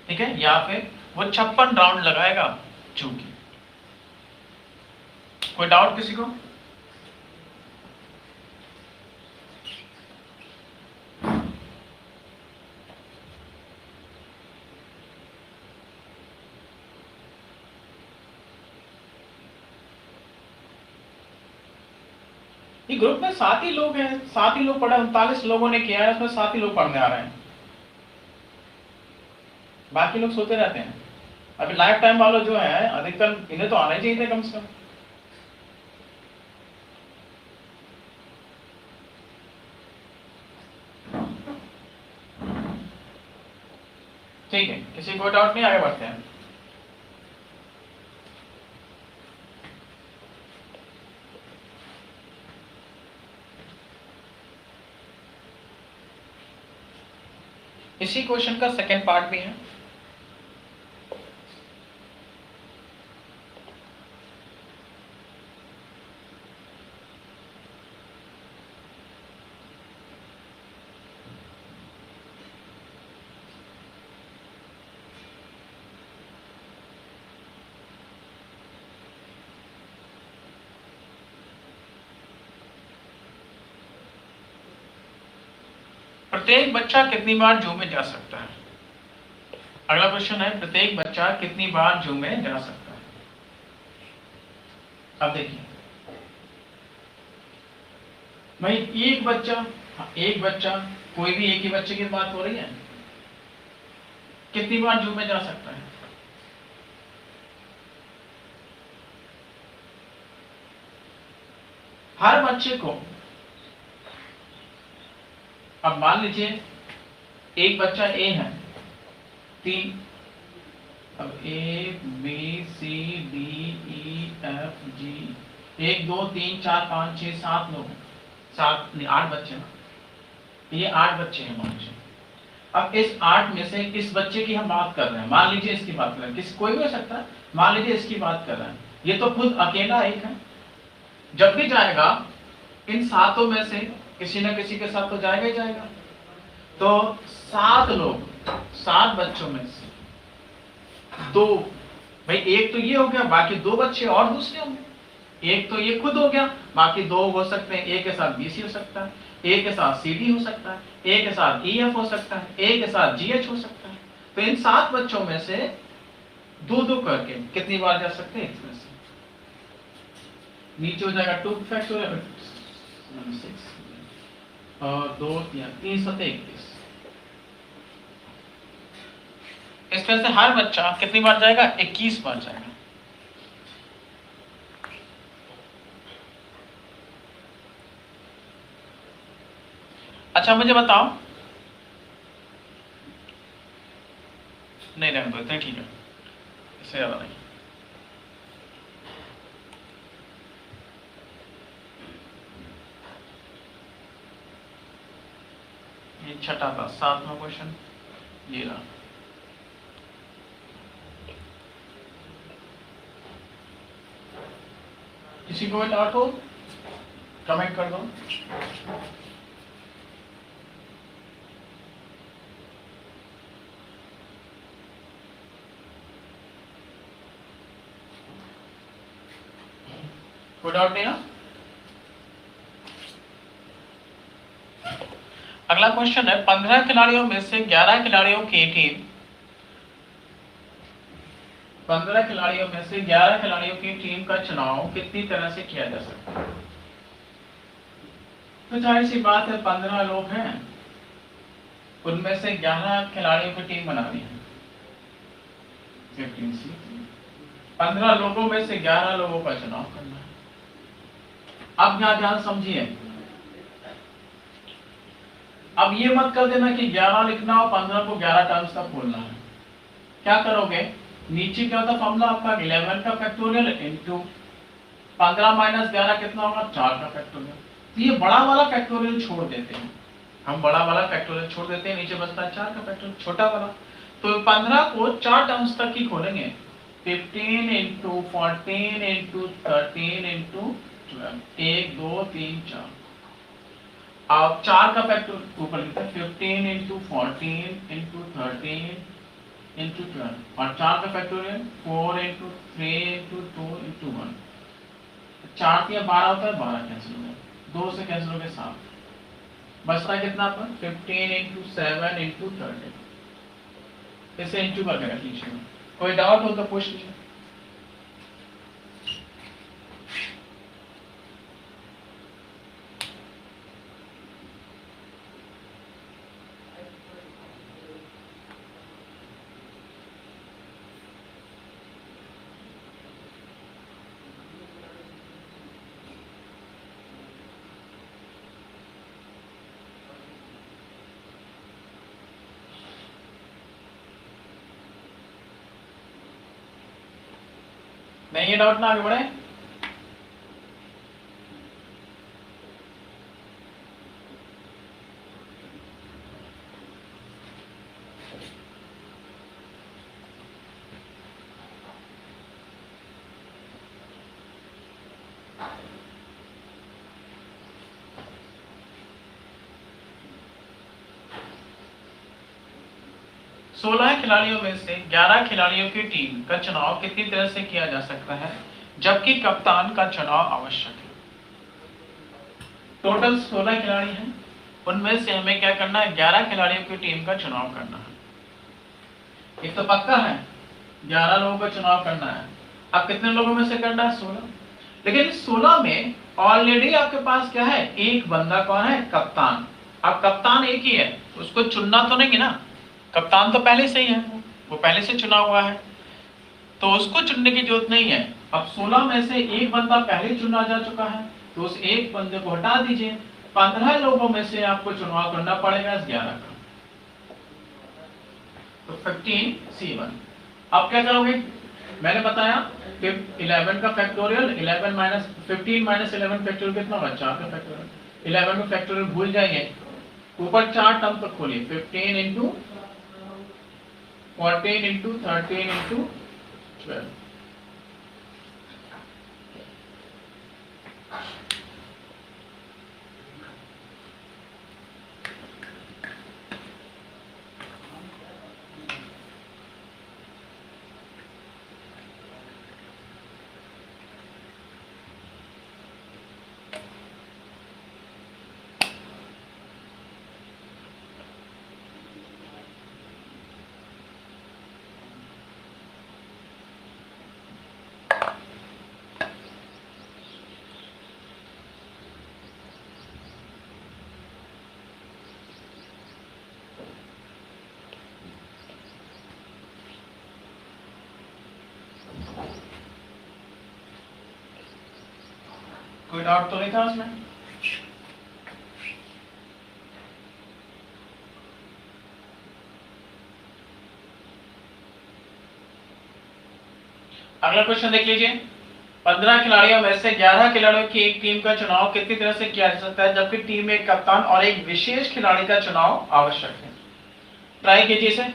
B: ठीक है, या फिर वो 56 राउंड लगाएगा चूंकि। कोई डाउट किसी को? ये ग्रुप में 7 ही लोग हैं, 7 ही लोग पढ़े, 39 लोगों ने किया है, उसमें 7 ही लोग पढ़ने आ रहे हैं, बाकी लोग सोते रहते हैं। अभी लाइफ टाइम वालों जो है अधिकतर इन्हें तो आना ही चाहिए थे कम से कम। ठीक है, किसी को डाउट नहीं, आगे बढ़ते हैं। इसी क्वेश्चन का सेकंड पार्ट भी है। प्रत्येक बच्चा कितनी बार जू में जा सकता है? अगला क्वेश्चन है, प्रत्येक बच्चा कितनी बार जू में जा सकता है? अब देखिए भाई, एक बच्चा, कोई भी एक ही बच्चे की बात हो रही है, कितनी बार जू में जा सकता है? हर बच्चे को, अब मान लीजिए एक बच्चा ए है, 3, अब A B C D E F G, 1 2 3 4 5 6 7 लोग, 7 नहीं 8 बच्चे ना, ये 8 बच्चे हैं मान लीजिए। अब इस 8 में से इस बच्चे की हम बात कर रहे हैं, मान लीजिए इसकी बात कर रहे हैं, किसी कोई भी हो सकता है, मान लीजिए इसकी बात कर रहे हैं, ये तो खुद अकेला एक है, जब भी जाएगा इन 7 में से किसी न किसी के साथ तो जाएगा ही जाएगा। तो 7 लोग, 7 बच्चों में से 2, भाई एक तो ये हो गया, बाकी 2 बच्चे और दूसरे होंगे। एक तो ये खुद हो गया, बाकी 2 हो सकते हैं, एक के साथ बीसी हो सकता है, एक के साथ सीडी हो सकता है, एक के साथ ईएफ हो सकता है, एक के साथ जीएच हो सकता है। तो इन 7 बच्चों में से 2-2 करके कितनी बार जा सकते हैं? इसमें से नीचे हो जाएगा 2 फैक्टोरियल 6 और 2 3 7 21। इसमें से हर बच्चा कितनी बार जाएगा? 21 बार जाएगा। अच्छा मुझे बताओ, नहीं रहने दो, इतने ठीक है, इससे ज्यादा नहीं। ये छठा था, 7वां क्वेश्चन ये रहा। किसी को डाउट हो कमेंट कर दो। कोई डाउट नहीं ना? अगला क्वेश्चन है, 15 खिलाड़ियों में से 11 खिलाड़ियों की टीम, 15 खिलाड़ियों में से 11 खिलाड़ियों की टीम का चुनाव कितनी तरह से किया जा सकता है? तो जाहिर सी बात है, 15 लोग हैं, उनमें से 11 खिलाड़ियों की टीम बनानी है। 15 लोगों में से 11 लोगों का चुनाव करना है। अब यहाँ ध्यान समझिए, अब ये मत कर देना कि 11 लिखना और 15 को 11 टर्म्स तक बोलना है। क्या करोगे, नीचे क्या होता फॉर्मूला आपका 11 का फैक्टोरियल इनटू 15 माइनस 11 कितना होगा? 4 का फैक्टोरियल। तो ये बड़ा वाला फैक्टोरियल छोड़ देते हैं, हम बड़ा वाला फैक्टोरियल छोड़ देते हैं, नीचे बचता है 4 का फैक्टोरियल, छोटा वाला। तो 15 को 4 टर्म्स तक ही खोलेंगे, 15 इंटू 14 इंटू 13 इंटू 12, 1 2 3 4। अब 4 का फैक्टोरियल ऊपर लिखते हैं, 15 इंटू 14 इंटू 13 इंटू 12, और 4 का फैक्टोरियल 4 इंटू 3 इंटू 2 इंटू 1। 4 या 12 होता है, 12 कैंसिल हो गया, 2 से कैंसिल हो गया 7, बचता है कितना पर? 15 इंटू 7 इंटू 13। इसे इंटू करके रख लीजिए, कोई डाउट हो तो पूछ लीजिए। नहीं ये डाउट ना आगे बढ़े। सोलह खिलाड़ियों में से 11 खिलाड़ियों की टीम का चुनाव कितनी तरह से किया जा सकता है जबकि कप्तान का चुनाव आवश्यक है। टोटल 16 खिलाड़ी हैं, उनमें से हमें क्या करना है, 11 खिलाड़ियों की टीम का चुनाव करना है। ये तो पक्का है 11 लोगों का चुनाव करना है। अब कितने लोगों में से करना है, 16। लेकिन इस 16 में ऑलरेडी आपके पास क्या है, एक बंदा कौन है, कप्तान। अब कप्तान एक ही है, उसको चुनना तो नहीं है ना, कप्तान तो पहले से ही है, वो पहले से चुना हुआ है, तो उसको चुनने की जरूरत नहीं है। अब 16 में से एक बंदा पहले चुना जा चुका है, तो उस एक बंदे को हटा दीजिए। 15 लोगों में से आपको चुनाव करना पड़ेगा इस 11 का, तो 15C1। अब क्या करोगे, मैंने बताया कि 11 का फैक्टोरियल 11 माइनस 15 माइनस 11 फैक्टोरियल कितना होगा, 4 का फैक्टोरियल। 11 का फैक्टोरियल भूल जाइए, ऊपर 4 टर्म तक खोलिए, 15 इंटू 14 इंटू 13 इंटू 12। कोई डाउट तो नहीं था उसमें। अगला क्वेश्चन देख लीजिए, 15 खिलाड़ियों में से 11 खिलाड़ियों की एक टीम का चुनाव कितनी तरह से किया जा सकता है जबकि टीम में एक कप्तान और एक विशेष खिलाड़ी का चुनाव आवश्यक है। ट्राई कीजिए इसे।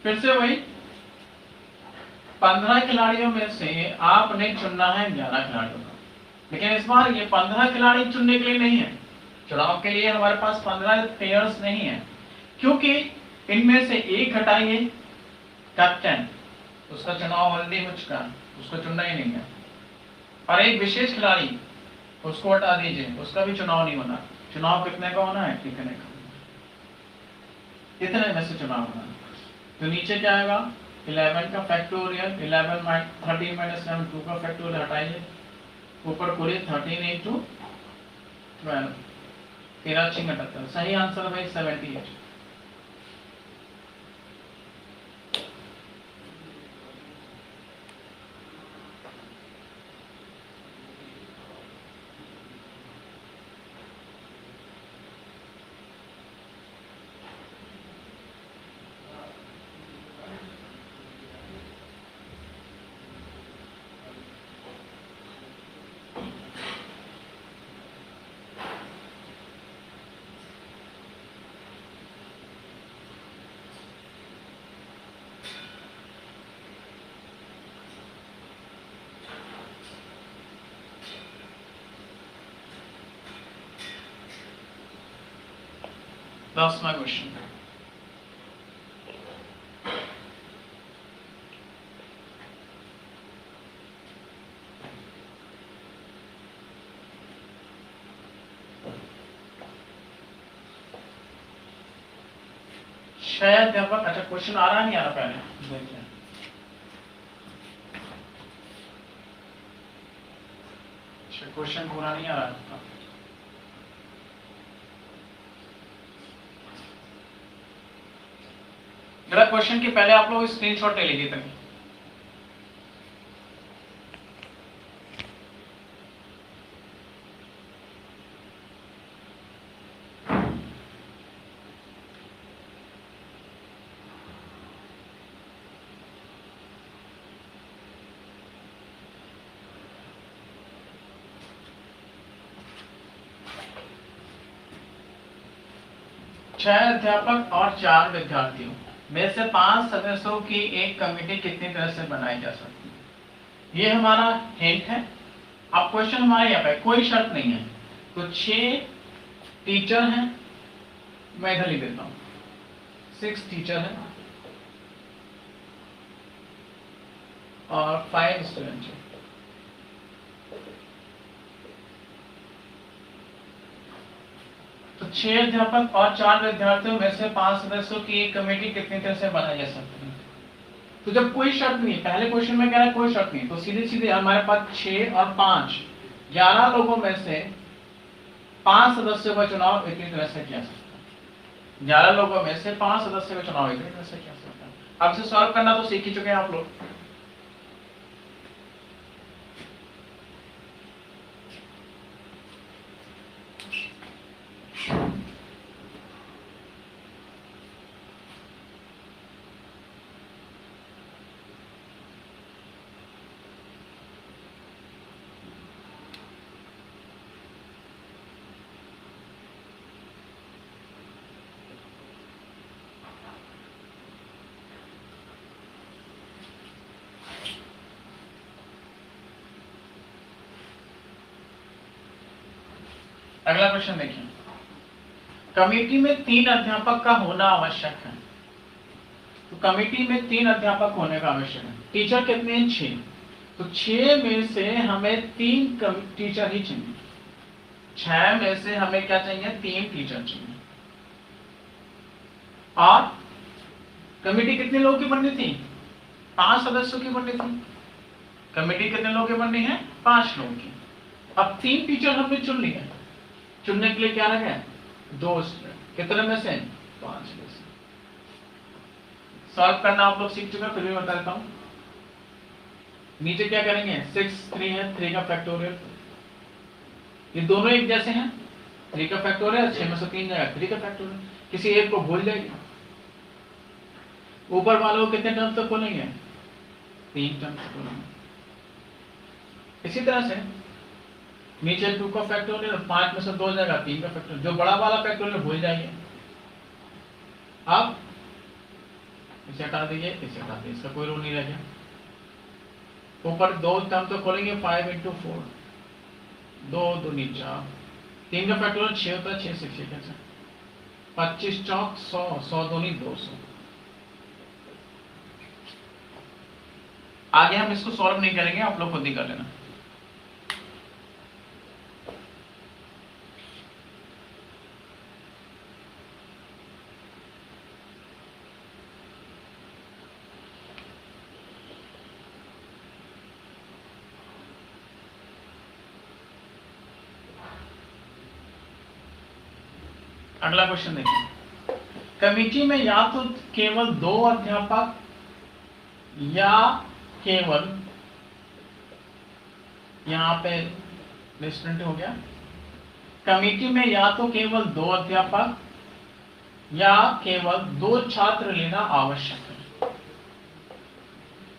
B: फिर से वही 15 खिलाड़ियों में से आपने चुनना है 11 खिलाड़ियों का, लेकिन इस बार ये 15 खिलाड़ी चुनने के लिए नहीं है, चुनाव के लिए हमारे पास 15 प्लेयर्स नहीं है, क्योंकि इनमें से एक हटाइए कैप्टन, उसका चुनाव ऑलरेडी हो चुका है, उसको चुनना ही नहीं है, और एक विशेष खिलाड़ी उसको हटा दीजिए, उसका भी चुनाव नहीं होना। चुनाव कितने का होना है, कितने का, कितने में से चुनाव होना है। तो नीचे क्या आएगा, 11 का फैक्टोरियल 11 13 माइनस 7 2 का फैक्टोरियल हटाइए, ऊपर खोलिए 13 इंटू 12, 13×78। सही आंसर भाई 78। That's my question. 6 अध्यापक, अच्छा क्वेश्चन आ रहा नहीं आ रहा पहले देखिए। क्वेश्चन पूरा नहीं आ रहा है। मेरा क्वेश्चन के पहले आप लोग स्क्रीनशॉट ले लीजिए तक। छह अध्यापक और 4 विद्यार्थियों में से 5 सदस्यों की एक कमेटी कितनी तरह से बनाई जा सकती है, ये हमारा हिंट है। अब क्वेश्चन हमारे यहाँ पे कोई शर्त नहीं है, तो 6 टीचर हैं, मैं इधर लिख देता हूँ 6 टीचर हैं और 5 स्टूडेंट हैं। तो 6 अध्यापक और 4 विद्यार्थियों में से 5 सदस्यों की एक कमेटी कितनी तरह से बनाई जा सकती है। तो जब कोई शर्त नहीं है, पहले क्वेश्चन में कह रहा है कोई शर्त नहीं, तो सीधे सीधे हमारे पास 6 और 5 11 लोगों में से 5 सदस्यों का चुनाव इतनी तरह से किया सकता है। 11 लोगों में से 5 सदस्यों का चुनाव इतनी तरह से किया सकता है। अब से सॉल्व करना तो सीख ही चुके हैं आप लोग। अगला प्रश्न देखिए, कमेटी में 3 अध्यापक का होना आवश्यक है। तो कमेटी में 3 अध्यापक होने का आवश्यक है। टीचर कितने हैं? 6। तो 6 में से हमें 3 टीचर ही चाहिए। 6 में से हमें क्या चाहिए? 3 टीचर चाहिए। और कमेटी कितने लोगों की बननी थी? 5 सदस्यों की बननी थी। कमेटी कितने लोगों की बननी है? 5 लोगों की। अब 3 टीचर हमने चुन लिए। चुनने के लिए क्या रखे? 2 स्टूडेंट। कितने में से? 5 में से। सॉल्व करना आप लोग सीख चुके हैं, फिर भी बता देता हूं। नीचे क्या करेंगे? 6 3 है, 3 का फैक्टोरियल। ये दोनों एक जैसे हैं। 3 का फैक्टोरियल 6 में से 3 जाएगा, 3 का फैक्टोरियल। किसी एक को भूल जाएगी। ऊपर वालों को कितने टर्म्स तक खोलेंगे? 3 टर्म्स खोलेंगे। इसी तरह से नीचे 2 का फैक्टोरियल, 5 में से 2 जाएगा, 3 का फैक्टोरियल। जो बड़ा वाला फैक्टोरियल भूल जाइए। अब इसे हटा दीजिए, इसे हटा दीजिए, इसका कोई रूल नहीं रह गया। ऊपर 2 टर्म तो खोलेंगे, 5 × 4, 2 दूनी 4। 3 का फैक्टोरियल 6 होता है, 6 से 6 कैसे? 25 चौक 100, 100 दूनी 200। आगे हम इसको सॉल्व नहीं करेंगे, आप लोग खुद ही कर लेना। अगला क्वेश्चन देखिए, कमेटी में या तो केवल 2 अध्यापक या केवल, यहां पे स्टूडेंट हो गया। कमेटी में या तो केवल 2 अध्यापक या केवल 2 छात्र लेना आवश्यक है।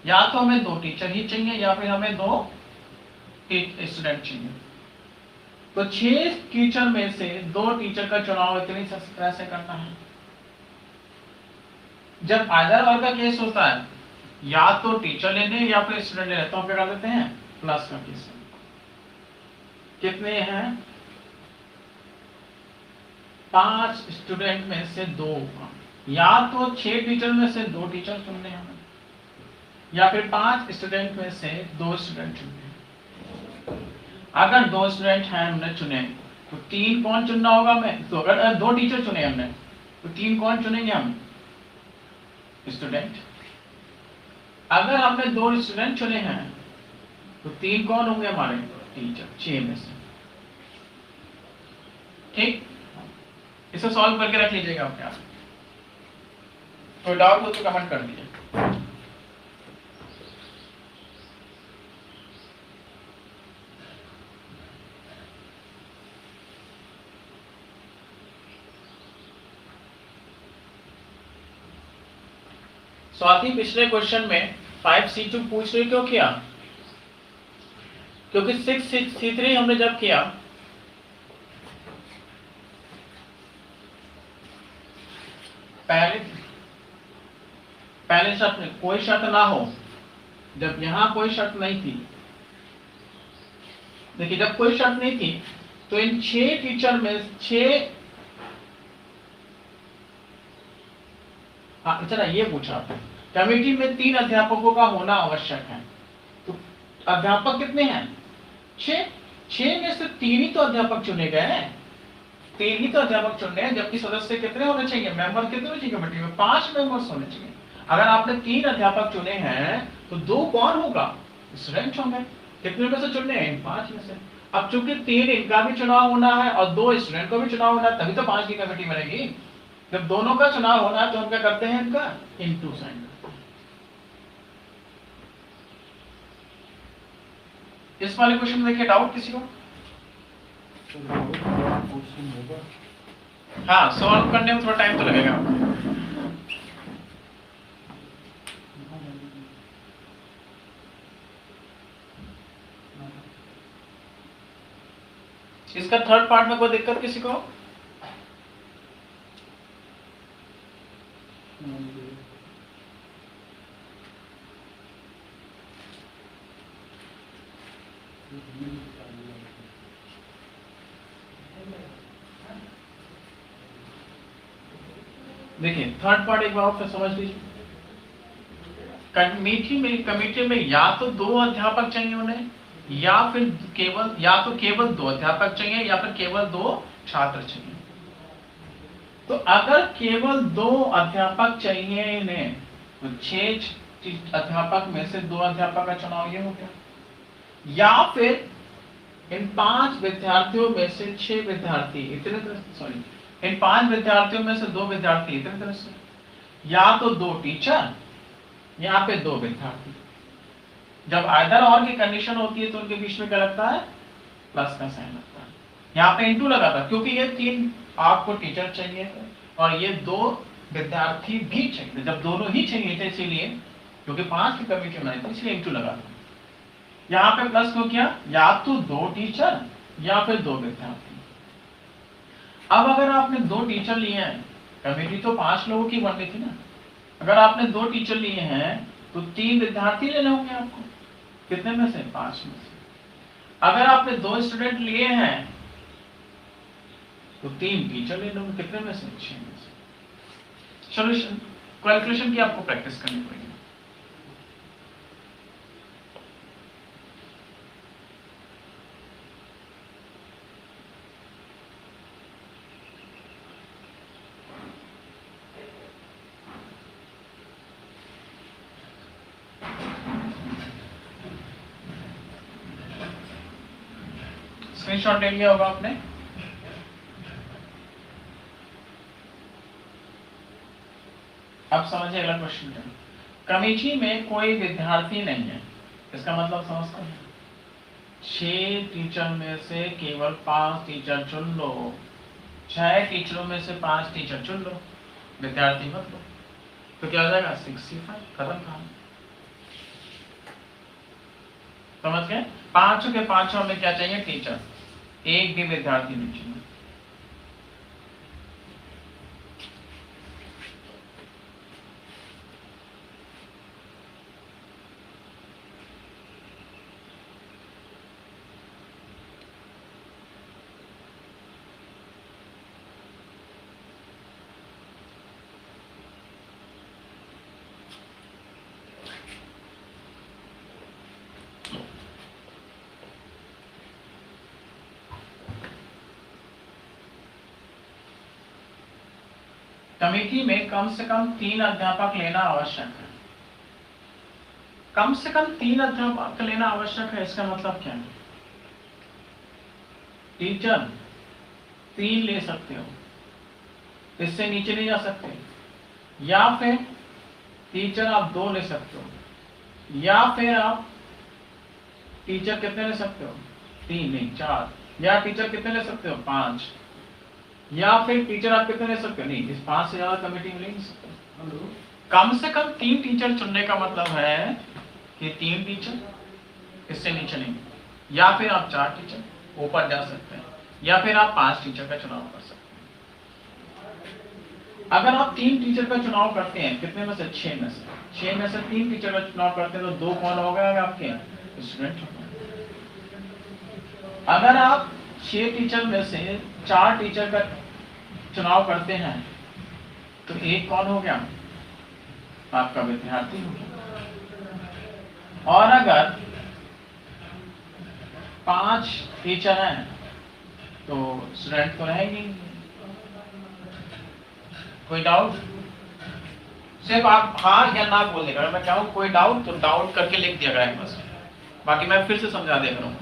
B: या तो हमें 2 टीचर ही चाहिए या फिर हमें 2 स्टूडेंट चाहिए। तो 6 टीचर में से 2 टीचर का चुनाव इतनी तरह से करना है। जब आइदर और का केस होता है, या तो टीचर लेने या फिर स्टूडेंट लेने, तो हम क्या कर देते हैं? प्लस का केस। कितने हैं? 5 स्टूडेंट में से 2 का, या तो 6 टीचर में से 2 टीचर चुनने हमें, या फिर 5 स्टूडेंट में से 2 स्टूडेंट चुनने। अगर 2 स्टूडेंट हैं हमने चुने, तो 3 कौन चुनना होगा हमें? तो अगर 2 टीचर चुने हमने, तो 3 कौन चुनेंगे हम? स्टूडेंट। अगर हमने 2 स्टूडेंट चुने हैं तो 3 कौन होंगे हमारे टीचर, 6 में से। ठीक, इसे सॉल्व करके रख लीजिएगा अपने आप। कोई डाउट हो तो कमेंट कर दीजिए। स्वाति पिछले क्वेश्चन में 5C2 पूछ रही, क्यों किया? क्योंकि 6C3 हमने जब किया पहले शर्त में कोई शर्त ना हो, जब यहां कोई शर्त नहीं थी, देखिए जब कोई शर्त नहीं थी तो इन 6 टीचर में 6, हाँ चला ये पूछा कमेटी में 3 अध्यापकों का होना आवश्यक है। तो अध्यापक कितने हैं? 6 में से 3 ही तो अध्यापक चुने गए हैं, 3 ही तो अध्यापक चुने हैं, जबकि सदस्य कितने होने चाहिए, मेंबर कितने होने चाहिए कमेटी में? 5 मेंबर्स होने चाहिए। अगर आपने 3 अध्यापक चुने हैं तो 2 कौन होगा? स्टूडेंट होंगे। कितने में से चुने हैं? 5 में से। अब चूंकि 3 इनका भी चुनाव होना है और 2 स्टूडेंट को भी चुनाव होना है, तभी तो 5 की कमेटी बनेगी। जब दोनों का चुनाव होना है तो हम क्या करते हैं, इनका इनटू साइन। इस वाले क्वेश्चन में देखिए डाउट किसी को? हाँ, सॉल्व करने में थोड़ा टाइम तो लगेगा। इसका थर्ड पार्ट में कोई दिक्कत किसी को? देखिए थर्ड पार्ट एक बार और फिर समझ लीजिए। कमेटी में या तो 2 अध्यापक चाहिए उन्हें, या फिर केवल 2 अध्यापक चाहिए, या फिर केवल 2 छात्र चाहिए। तो अगर केवल 2 अध्यापक चाहिए इन्हें तो 6 अध्यापक में से 2 अध्यापक का चुनाव ये हो गया, या फिर इन 5 विद्यार्थियों में से 6 विद्यार्थी इतने तरह से, सॉरी इन 5 विद्यार्थियों में से 2 विद्यार्थी इतने तरह से, या तो 2 टीचर यहाँ पे 2 विद्यार्थी। जब आइदर और की कंडीशन होती है तो उनके बीच में क्या लगता है, प्लस का साइन लगता है। यहाँ पे इंटू लगा था क्योंकि ये 3 आपको टीचर चाहिए और ये 2 विद्यार्थी भी चाहिए। जब दोनों ही चाहिए थे इसीलिए, क्योंकि 5 की कमेटी बनाई थी इसलिए इंटू लगा था। यहाँ पे प्लस क्यों किया, या तो 2 टीचर या फिर 2 विद्यार्थी। अब अगर आपने 2 टीचर लिए हैं, कमेटी तो 5 लोगों की बननी थी ना, अगर आपने 2 टीचर लिए हैं तो 3 विद्यार्थी लेने होंगे आपको। कितने में से? 5 में से। अगर आपने 2 स्टूडेंट लिए हैं तो 3 टीचर लेने होंगे। कितने में से? 6 में से। सॉल्यूशन कैलकुलेशन की आपको प्रैक्टिस करनी पड़ेगी। स्क्रीनशॉट ले लिया होगा आपने। अब समझिए अगला क्वेश्चन क्या। कमेटी में कोई विद्यार्थी नहीं है, इसका मतलब समझते हैं। 6 टीचर में से केवल 5 टीचर चुन लो, 6 टीचरों में से 5 टीचर चुन लो, विद्यार्थी मत लो, तो क्या हो जाएगा 65। खत्म कहानी। समझ गए? 5 के 5 हमें क्या चाहिए, टीचर, एक भी विद्यार्थी नहीं चाहिए। कमेटी में कम से कम 3 अध्यापक लेना आवश्यक है। कम से कम 3 अध्यापक लेना आवश्यक है, इसका मतलब क्या है? टीचर 3 ले सकते हो, इससे नीचे नहीं जा सकते, या फिर टीचर आप 2 ले सकते हो, या फिर आप टीचर कितने ले सकते हो? 3 नहीं 4, या टीचर कितने ले सकते हो? 5, या फिर टीचर आप कितने ले सकते हो? नहीं, इस 5 से ज्यादा कमेटी में ले नहीं सकते। कम से कम 3 टीचर चुनने का मतलब है कि 3 टीचर, इससे नीचे नहीं, या फिर आप 4 टीचर ऊपर जा सकते हैं, या फिर आप 5 टीचर का चुनाव कर सकते हैं। अगर आप 3 टीचर का चुनाव करते हैं, कितने में से? 6 में से 3 टीचर का चुनाव करते हैं, तो 2 कौन हो गए आपके? स्टूडेंट। अगर आप 6 टीचर में से 4 टीचर का चुनाव करते हैं, तो 1 कौन हो गया? आपका विद्यार्थी हो गया। और अगर 5 टीचर हैं, तो स्टूडेंट तो रहेंगे। कोई डाउट? सिर्फ आप हाँ या ना बोल देगा। अगर मैं कहूँ कोई डाउट, तो डाउट करके लिख दिया गया है बस, बाकी मैं फिर से समझा दे रहा हूँ।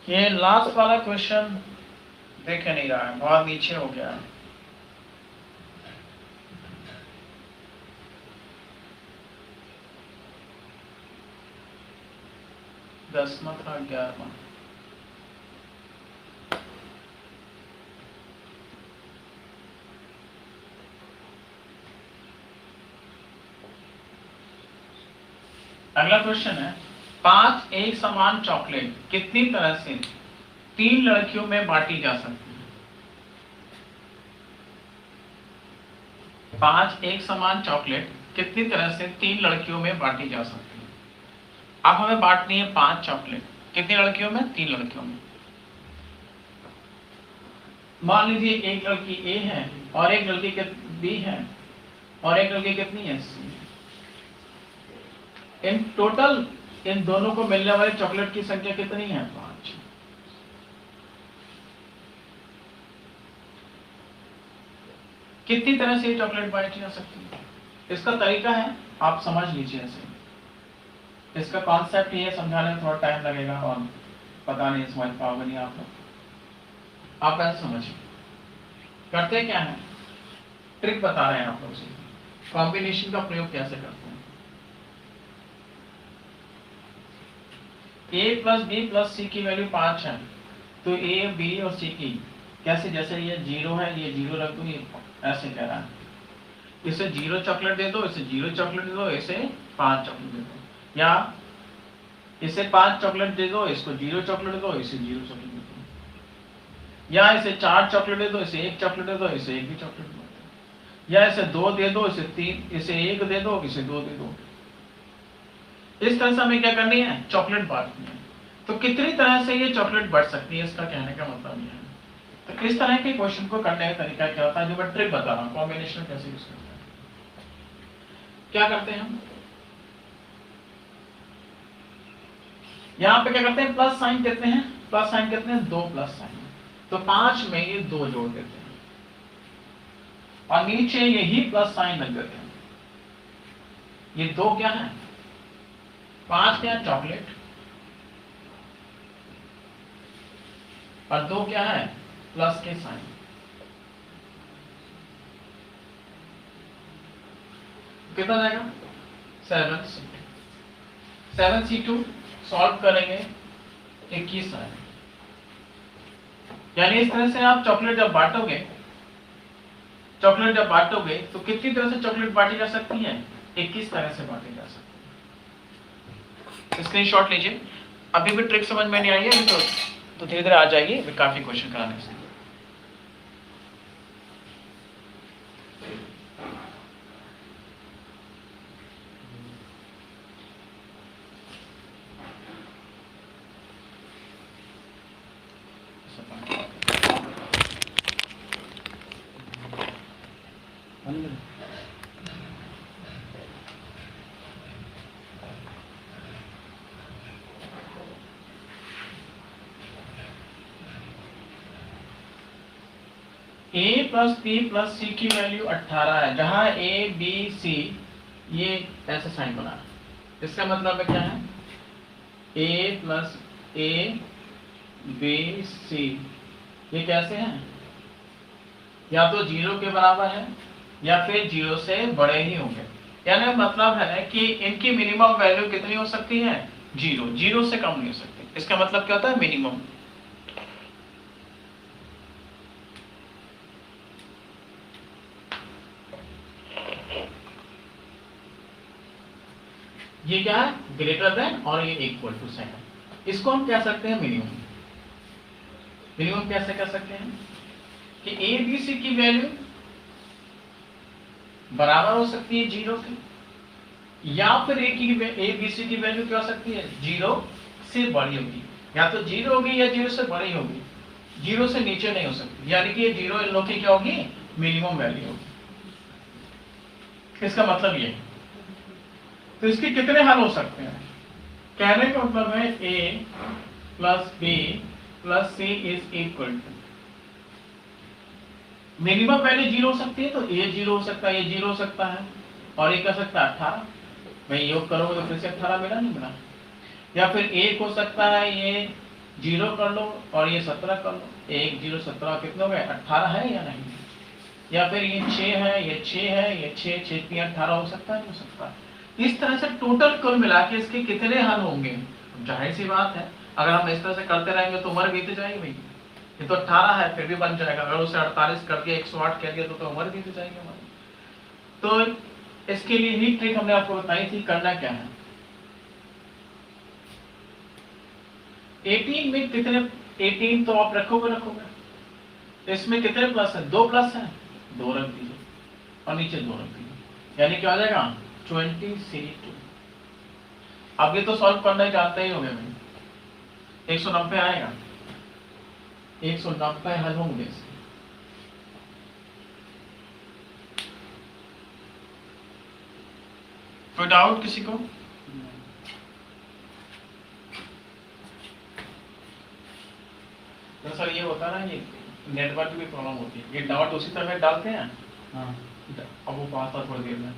B: ये लास्ट वाला क्वेश्चन देखे नहीं रहा है, बहुत नीचे हो गया है। दसवां था 11वां। अगला क्वेश्चन है, 5 एक समान चॉकलेट कितनी तरह से 3 लड़कियों में बांटी जा सकती है? 5 एक समान चॉकलेट कितनी तरह से 3 लड़कियों में बांटी जा सकती है? अब हमें बांटनी है 5 चॉकलेट, कितनी लड़कियों में? 3 लड़कियों में। मान लीजिए एक लड़की ए है और एक लड़की बी है और एक लड़की कितनी है? सी। इन टोटल इन दोनों को मिलने वाली चॉकलेट की संख्या कितनी है? 5। कितनी तरह से ये चॉकलेट बांटी जा सकती है? इसका तरीका है, आप समझ लीजिए ऐसे। इसका कॉन्सेप्ट ये समझाने में थोड़ा टाइम लगेगा और पता नहीं समझ पाओगे नहीं आप लोग। आप ऐसे समझिए, करते क्या है, ट्रिक बता रहे हैं आप लोग से, कॉम्बिनेशन का प्रयोग कैसे करते हैं। a प्लस बी प्लस सी की वैल्यू 5 है, तो ए बी और सी की कैसे, जैसे ये 0 है, ये 0 रख दो, ये ऐसे कह रहा है, इसे 0 चॉकलेट दे दो, इसे 0 चॉकलेट दे दो, इसे 5 चॉकलेट दे दो, या इसे 5 चॉकलेट दे दो, इसको 0 चॉकलेट दे दो, इसे 0 चॉकलेट दे दो, या इसे 4 चॉकलेट दे दो, इसे 1 चॉकलेट दे दो, इसे 1 भी चॉकलेट दे दो, या इसे 2 दे दो, इसे 3, इसे 1 दे दो, इसे 2 दे दो। इस तरह से हमें क्या करनी है, चॉकलेट बांटनी है। तो कितनी तरह से ये चॉकलेट बढ़ सकती है, इसका कहने का मतलब ये है। तो इस तरह के क्वेश्चन को करने का तरीका क्या होता है, जो मैं ट्रिक बता रहा हूँ, कॉम्बिनेशन कैसे यूज करते हैं। क्या करते हैं हम, यहाँ पे क्या करते हैं, प्लस साइन देते हैं, प्लस साइन देते हैं, 2 प्लस साइन, तो 5 में ये 2 जोड़ देते हैं और नीचे यही प्लस साइन लग देते हैं। ये 2 क्या है, 5 क्या है, चॉकलेट, और 2 क्या है, प्लस के साइन। कितना जाएगा, 7c2 सॉल्व करेंगे 21 आएगा। यानी इस तरह से आप चॉकलेट जब बांटोगे, तो कितनी तरह से चॉकलेट बांटी जा सकती है, 21 तरह से बांटी जा सकती है। स्क्रीनशॉट लीजिए। अभी भी ट्रिक समझ में नहीं आई है तो धीरे धीरे आ जाएगी, काफी क्वेश्चन कराने से। ए प्लस बी प्लस सी की वैल्यू 18 है, जहां ए बी सी ये ऐसा साइन बना है। इसका मतलब है क्या है, ए प्लस ए बी सी ये कैसे है, या तो 0 के बराबर है या फिर 0 से बड़े ही होंगे। यानी मतलब है कि इनकी मिनिमम वैल्यू कितनी हो सकती है, 0, 0 से कम नहीं हो सकती। इसका मतलब क्या होता है, मिनिमम। ये क्या है, ग्रेटर देन और ये इक्वल टू साइन। इसको हम कह सकते हैं मिनिमम। मिनिमम कैसे कर सकते हैं कि ए बी सी की वैल्यू बराबर हो सकती है 0 के, या फिर ए बी सी की वैल्यू क्या हो सकती है, 0 से बड़ी होगी। या तो 0 होगी या 0 से बड़ी होगी, 0 से नीचे नहीं हो सकती। यानी कि ये 0 इन लोग की क्या होगी, मिनिमम वैल्यू होगी। इसका मतलब ये है। तो इसके कितने हल हो सकते हैं, कहने का मतलब है A plus B plus C is equal to, minimum value 0 हो सकती है तो ये 0 हो सकता है, ये 0 हो सकता है, और ये कर सकता है 18। मैं योग करोगे तो फिर से 18 मिला, नहीं मिला। या फिर 1 हो सकता है, ये 0 कर लो और ये 17 कर लो, 1 0 17 कितने हो गए, 18 है या नहीं। या फिर ये 6 है, ये 6 है, ये 6 6 3 18 हो सकता है, हो सकता है। इस तरह से टोटल कुल मिला के इसके कितने हल होंगे, जाहिर सी बात है अगर हम इस तरह से करते रहेंगे तो उम्र बीत जाएगी भाई। ये तो 18 है फिर भी बन जाएगा, अगर उसे 48 कर दिया 108 कह दिया तो उम्र बीत जाएगी हमारी। तो इसके लिए ही ट्रिक हमने आपको बताई थी, करना क्या है। 18 में कितने, 18 तो आप रखोगे, इसमें कितने प्लस है, 2 प्लस है, 2 रख दीजिए और नीचे 2 रख दीजिए, यानी क्या हो जाएगा 20C2। अब ये तो सॉल्व करना ही जानते ही होंगे भाई, 190 आएगा, 190 हल होंगे। कोई डाउट किसी को? तो सर ये होता है ना, ये नेटवर्क की प्रॉब्लम होती है, ये डॉट उसी तरह डालते हैं। हाँ, अब वो बात था थोड़ी देर में।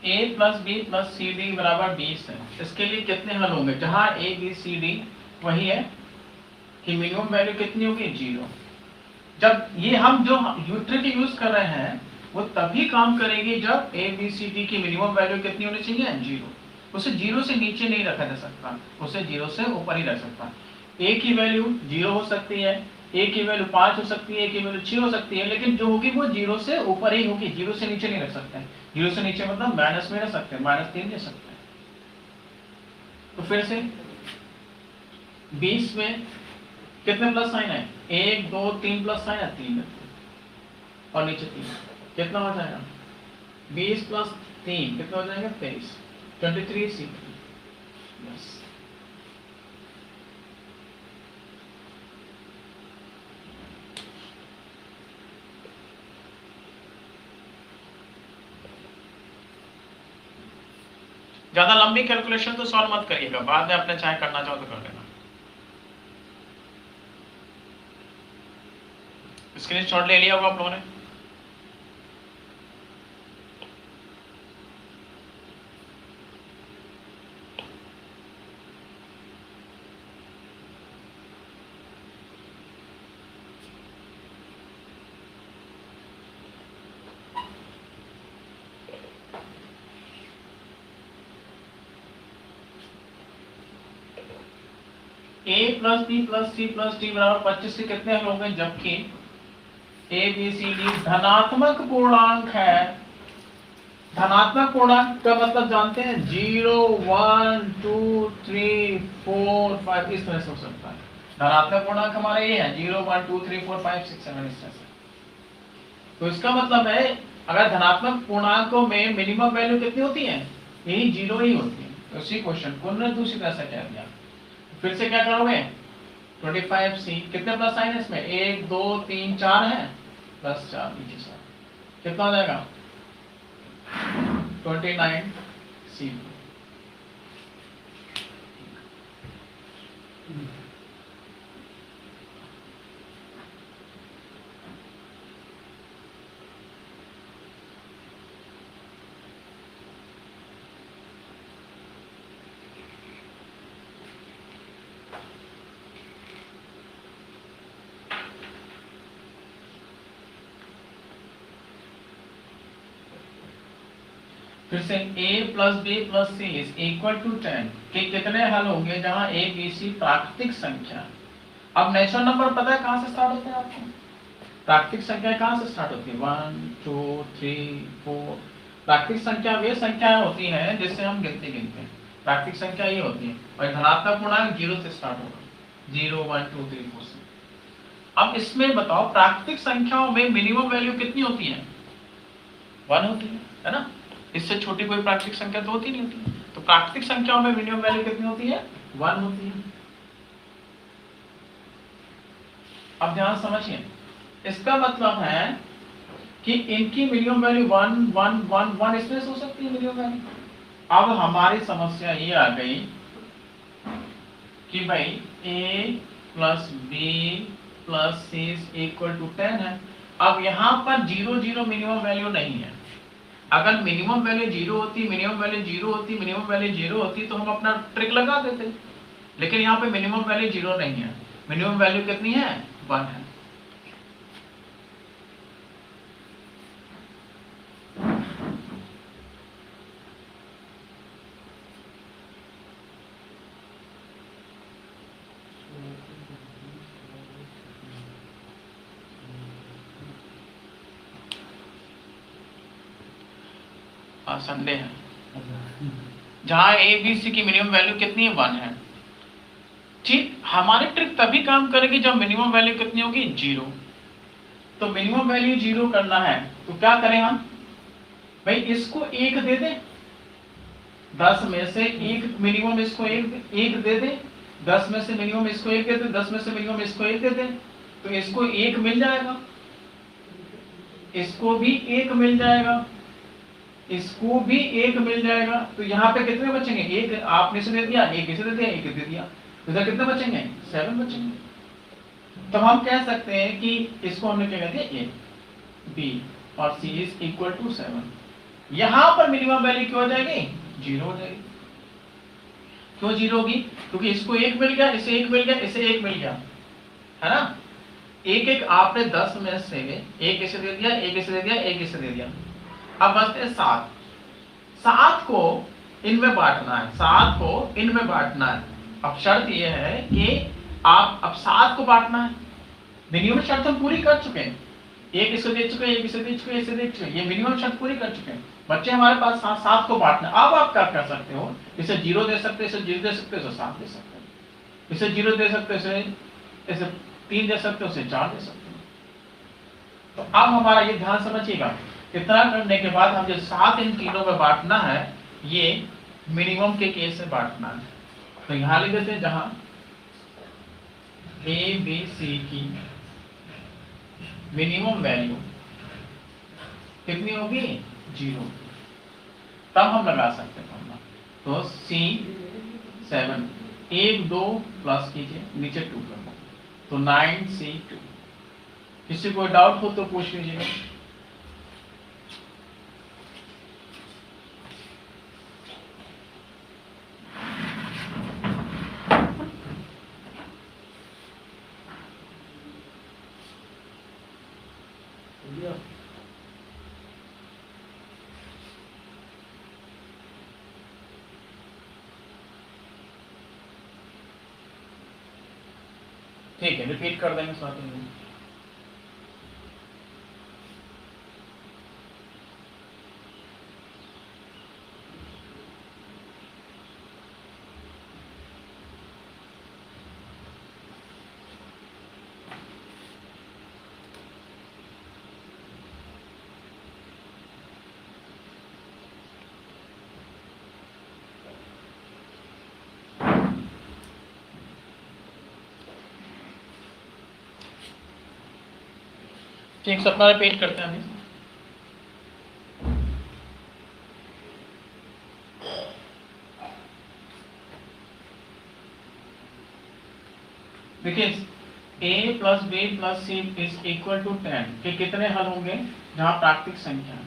B: a plus B plus C D बराबर 20 है। इसके लिए कितने हल होंगे, जहां ए बी सी डी वही है कि मिनिमम वैल्यू कितनी होगी, 0। जब ये हम जो ट्रिक यूज कर रहे हैं वो तभी काम करेगी जब ए बी सी डी की मिनिमम वैल्यू कितनी होनी चाहिए, 0। उसे 0 से नीचे नहीं रखा जा सकता, उसे 0 से ऊपर ही रख सकता। ए की वैल्यू 0 हो सकती है, ए की वैल्यू 5 हो सकती है, ए की वैल्यू 6 हो सकती है, लेकिन जो होगी वो 0 से ऊपर ही होगी, 0 से नीचे नहीं रख सकते। 0 से नीचे मतलब माइनस में रख सकते हैं, -3 ले सकते हैं। तो फिर से 20 में कितने प्लस साइन है, 1 2 3 प्लस साइन है, 3 और नीचे 3, कितना हो जाएगा 20 प्लस 3 कितना हो जाएगा 23, 23C। बस ज्यादा लंबी कैलकुलेशन तो सॉल्व मत करिएगा, बाद में अपने चाहे करना चाहो तो कर लेना। स्क्रीनशॉट ले लिया होगा आप लोगों ने। a plus B plus C plus D बराबर 25 से कितने हल होंगे, जबकि ए बी सी डी धनात्मक पूर्णांक है। धनात्मक पूर्णांक का मतलब जानते हैं, 0 1 2 3 4 5 इस तरह से हो सकता है। धनात्मक पूर्णांक हमारे ये है 0 1 2 3 4 5 6 7 इस तरह से। तो इसका मतलब है अगर धनात्मक पूर्णांकों में मिनिमम वैल्यू कितनी होती है, यही 0 ही होती है। तो इसी क्वेश्चन को ने दूसरी तरह से कह दिया। फिर से क्या करोगे, 25C कितने प्लस साइन है इसमें, 1 2 3 4 है, प्लस 4 नीचे से कितना हो जाएगा 29C। फिर से a plus B plus C is equal to 10 के कितने हल होंगे जहां a b c प्राकृतिक संख्या। अब नेचुरल नंबर पता है कहां से स्टार्ट होते हैं आपको, प्राकृतिक संख्या कहां से स्टार्ट होती है, 1 2 3 4। प्राकृतिक संख्या वे संख्याएं होती हैं जिससे हम गिनती गिनते हैं, प्राकृतिक संख्या ये होती है। और धनात्मक पूर्णांक 0 से स्टार्ट होगा, 0 1 2 3 4 से। अब इसमें बताओ प्राकृतिक संख्याओं में मिनिमम वैल्यू कितनी होती है, 1 होती है ना। इससे छोटी कोई प्राकृतिक संख्या तो होती नहीं होती। तो प्राकृतिक संख्याओं में मिनिमम वैल्यू कितनी होती है, 1 होती है। अब ध्यान समझिए, इसका मतलब है कि इनकी मिनिमम वैल्यू 1 1 1 1 इसमें से हो सकती है मिनिमम वैल्यू। अब हमारी समस्या ये आ गई कि भाई a plus B plus C equal to 10 है। अब यहाँ पर 0 0 मिनिमम वैल्यू नहीं है। अगर मिनिमम वैल्यू 0 होती, मिनिमम वैल्यू 0 होती, मिनिमम वैल्यू 0 होती तो हम अपना ट्रिक लगा देते। लेकिन यहाँ पे मिनिमम वैल्यू 0 नहीं है, मिनिमम वैल्यू कितनी है, 1 है। संडे है जहां ए बी सी की मिनिमम वैल्यू कितनी है, 1 है। ठीक, हमारी ट्रिक तभी काम करेगी जब मिनिमम वैल्यू कितनी होगी, 0। तो मिनिमम वैल्यू 0 करना है तो क्या करें हम, भाई इसको 1 दे दे, 10 में से एक मिनिमम इसको 1 दे दे, 10 में से मिनिमम इसको 1 दे दे, 10 में से मिनिमम इसको 1 दे दे, तो इसको 1 मिल जाएगा, इसको भी 1 मिल जाएगा, इसको भी 1 मिल जाएगा। तो यहाँ पे कितने बचेंगे, 1 आपने से दे दिया, 1 इसे दे दिया, 1 दे दिया, तो इधर कितने बचेंगे, 7 बचेंगे। तो हम कह सकते हैं कि इसको हमने क्या कह दिया, a b और c इज इक्वल टू 7। यहाँ पर मिनिमम वैल्यू क्या हो जाएगी, 0 हो जाएगी। क्यों 0 होगी, क्योंकि इसको 1 मिल गया, इसे 1 मिल गया, इसे 1 मिल गया, है ना। एक एक आपने 10 में से 1 इसे दे दिया, 1 इसे दे दिया, 1 इसे दे दिया। अब बचते हैं 7। 7 को इनमें बांटना है, 7 को इनमें बांटना है। अब शर्त यह है कि आप अब 7 को बांटना है। मिनिमम शर्त हम पूरी कर चुके हैं, 1 इसे दे चुके, 1 इसे दे चुके, इसे दे चुके, ये मिनिमम शर्त पूरी कर चुके हैं। बच्चे हमारे पास 7 को बांटना है। अब आप क्या कर सकते हो, इसे 0 दे सकते, इसे 0 दे सकते, इसे 7 दे सकते, इसे 0 दे सकते, इसे 3 दे सकते, उसे 4 दे सकते। तो अब हमारा ये ध्यान समझिएगा, इतना करने के बाद हम जो 7 इन तीनों में बांटना है, ये मिनिमम के केस में बांटना है। तो यहां लिख देते हैं जहां ए बी सी की मिनिमम वैल्यू कितनी होगी, 0, तब हम लगा सकते हैं। तो C 7, 1 2 प्लस कीजिए, नीचे 2 कर दो, तो 9C2। किसी कोई डाउट हो तो पूछ लीजिएगा। ठीक है, रिपीट कर देंगे साथ में। ठीक, सपना रिपीट करते हैं अभी। देखिए a plus B plus C is equal to 10 के कितने हल होंगे जहां प्राकृतिक संख्या है,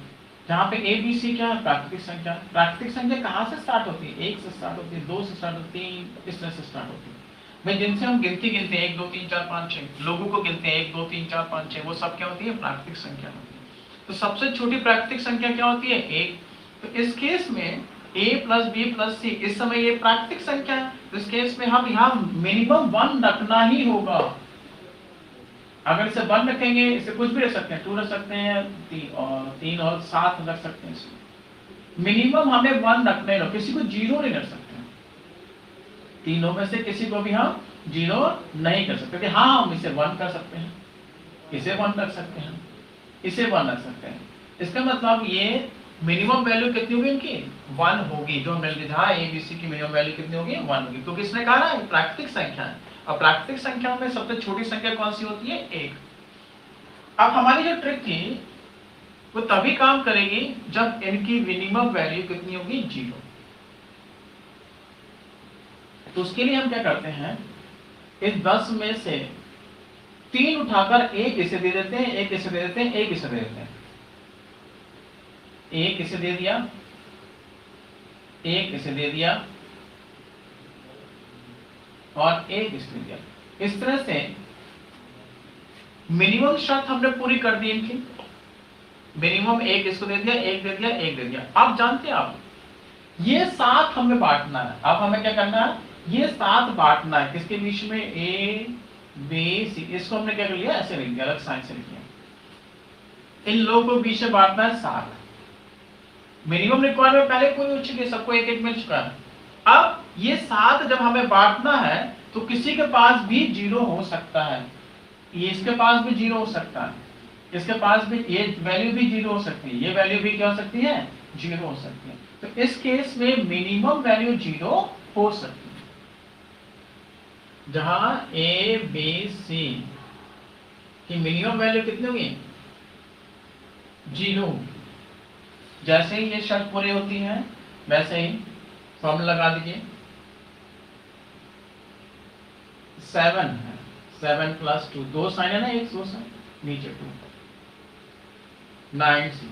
B: जहां पे a b c क्या है, प्राकृतिक संख्या। प्राकृतिक संख्या कहां से स्टार्ट होती है, 1 से स्टार्ट होती है, 2 से स्टार्ट होती है, 3 इस तरह से स्टार्ट होती है। भाई जिनसे हम गिनती गिनते हैं 1 2 3 4 5 6 लोगों को गिनते हैं 1 2 3 4 5 6, वो सब क्या होती है, प्राकृतिक संख्या होती है। तो सबसे छोटी प्राकृतिक संख्या क्या होती है, 1। तो इस केस में a प्लस बी प्लस सी, इस समय ये प्राकृतिक संख्या है, तो इस केस में हम यहाँ मिनिमम 1 रखना ही होगा। अगर इसे 1 रखेंगे, इसे कुछ भी रख सकते हैं, 2 रख सकते हैं, 3 और 7 रख सकते हैं, मिनिमम हमें 1 रखने लो, किसी को 0 नहीं रख सकते। तीनों में से किसी को भी हम 0 नहीं कर सकते। हाँ, हम इसे 1 कर सकते हैं, इसे 1 रख सकते हैं, इसे 1 रख सकते हैं। इसका मतलब ये मिनिमम वैल्यू कितनी होगी इनकी, 1 होगी। जो मिल रहा है एबीसी की मिनिमम वैल्यू कितनी होगी, 1 होगी, क्योंकि इसने कहा ना प्राकृतिक संख्या है। और प्राकृतिक संख्या में सबसे छोटी संख्या कौन सी होती है, 1। अब हमारी जो ट्रिक थी वो तभी काम करेगी जब इनकी मिनिमम वैल्यू कितनी होगी, 0। तो उसके लिए हम क्या करते हैं, इस 10 में से 3 उठाकर एक इसे दे देते हैं, एक इसे दे देते हैं, एक इसे दे देते हैं। एक इसे दे दिया, एक इसे दे दिया और एक इसे दे दिया। इस तरह से मिनिमम शर्त हमने पूरी कर दी इनकी। मिनिमम एक इसको दे दिया, एक दे दिया, एक दे दिया। अब जानते हैं आप ये 7 हमें बांटना है। अब हमें क्या करना है, ये 7 बांटना है किसके बीच में, ए बी सी। इसको हमने क्या कर लिया, ऐसे लिख दिया, अलग साइन से लिखिए। इन लोगों को बीच में बांटना है 7। मिनिमम रिक्वायरमेंट पहले कोई हो चुकी है, सबको एक एक मिल चुका है। अब ये 7 जब हमें बांटना है तो किसी के पास भी 0 हो सकता है, ये इसके पास भी 0 हो सकता है, इसके पास भी ये वैल्यू भी 0 हो सकती है, ये वैल्यू भी क्या हो सकती है, 0 हो सकती है। तो इस केस में मिनिमम वैल्यू 0 हो सकती है, जहां ए बी सी की मिनिमम वैल्यू कितनी होगी, 0 होगी। जैसे ही ये शर्त पूरी होती है वैसे ही फॉर्मूला लगा दीजिए। 7 है, 7 प्लस 2, 2 साइन है ना, एक 2 साइन नीचे 2, 9 सी।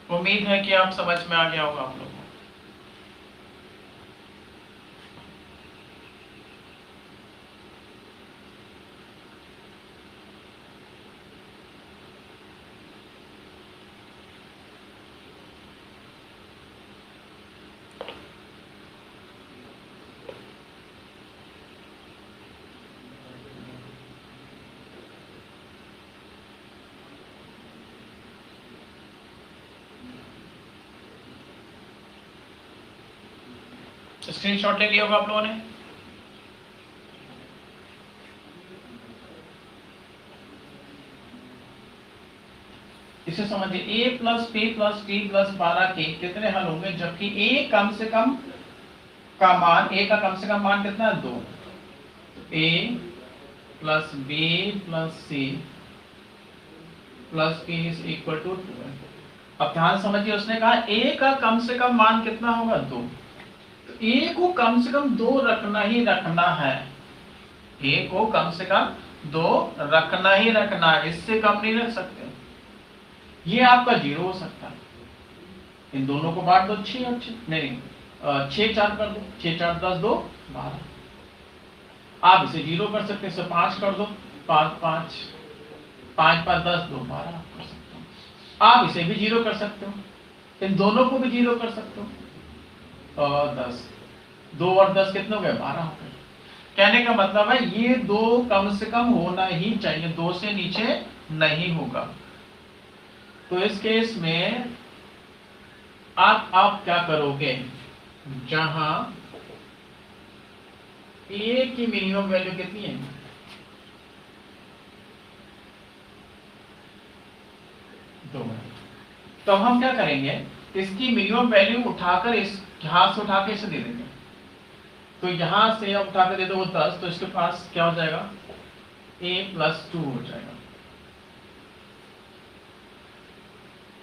B: उम्मीद है कि आप समझ में आ गया होगा आप लोगों को। स्क्रीनशॉट ले लिया होगा आप लोगों ने। इसे समझिए, a plus p plus t plus 12 के कितने हल होंगे, जबकि a कम से कम का मान, a का कम से कम मान कितना है, 2। a plus b plus c plus p is equal to 2। अब ध्यान समझिए, उसने कहा a का कम से कम मान कितना होगा, 2। तो a को कम से कम 2 रखना ही रखना है, a को कम से कम 2 रखना ही रखना है, इससे कम नहीं रख सकते। ये आपका 0 हो सकता है। इन दोनों को बांट दो, 6 और 6 नहीं 6 4 कर दो, 6 4 10 2 12। आप इसे 0 कर सकते हैं, इसे 5 कर दो, 5 5 5 5 10 2 12 आप कर सकते हो। आप इसे भी 0 कर सकते हो, इन दोनों को भी 0 कर सकते हो। 10 2 और 10 कितने हो गए, 12 हो गए। कहने का मतलब है ये दो कम से कम होना ही चाहिए, दो से नीचे नहीं होगा। तो इस केस में आप क्या करोगे, जहां ए की मिनिमम वैल्यू कितनी है, दो है, तो हम क्या करेंगे, इसकी मिनिमम वैल्यू उठाकर इस यहां से उठा के इसे दे देंगे। तो यहां से आप उठा के दे दो 10, तो इसके पास क्या हो जाएगा, a+2 हो जाएगा,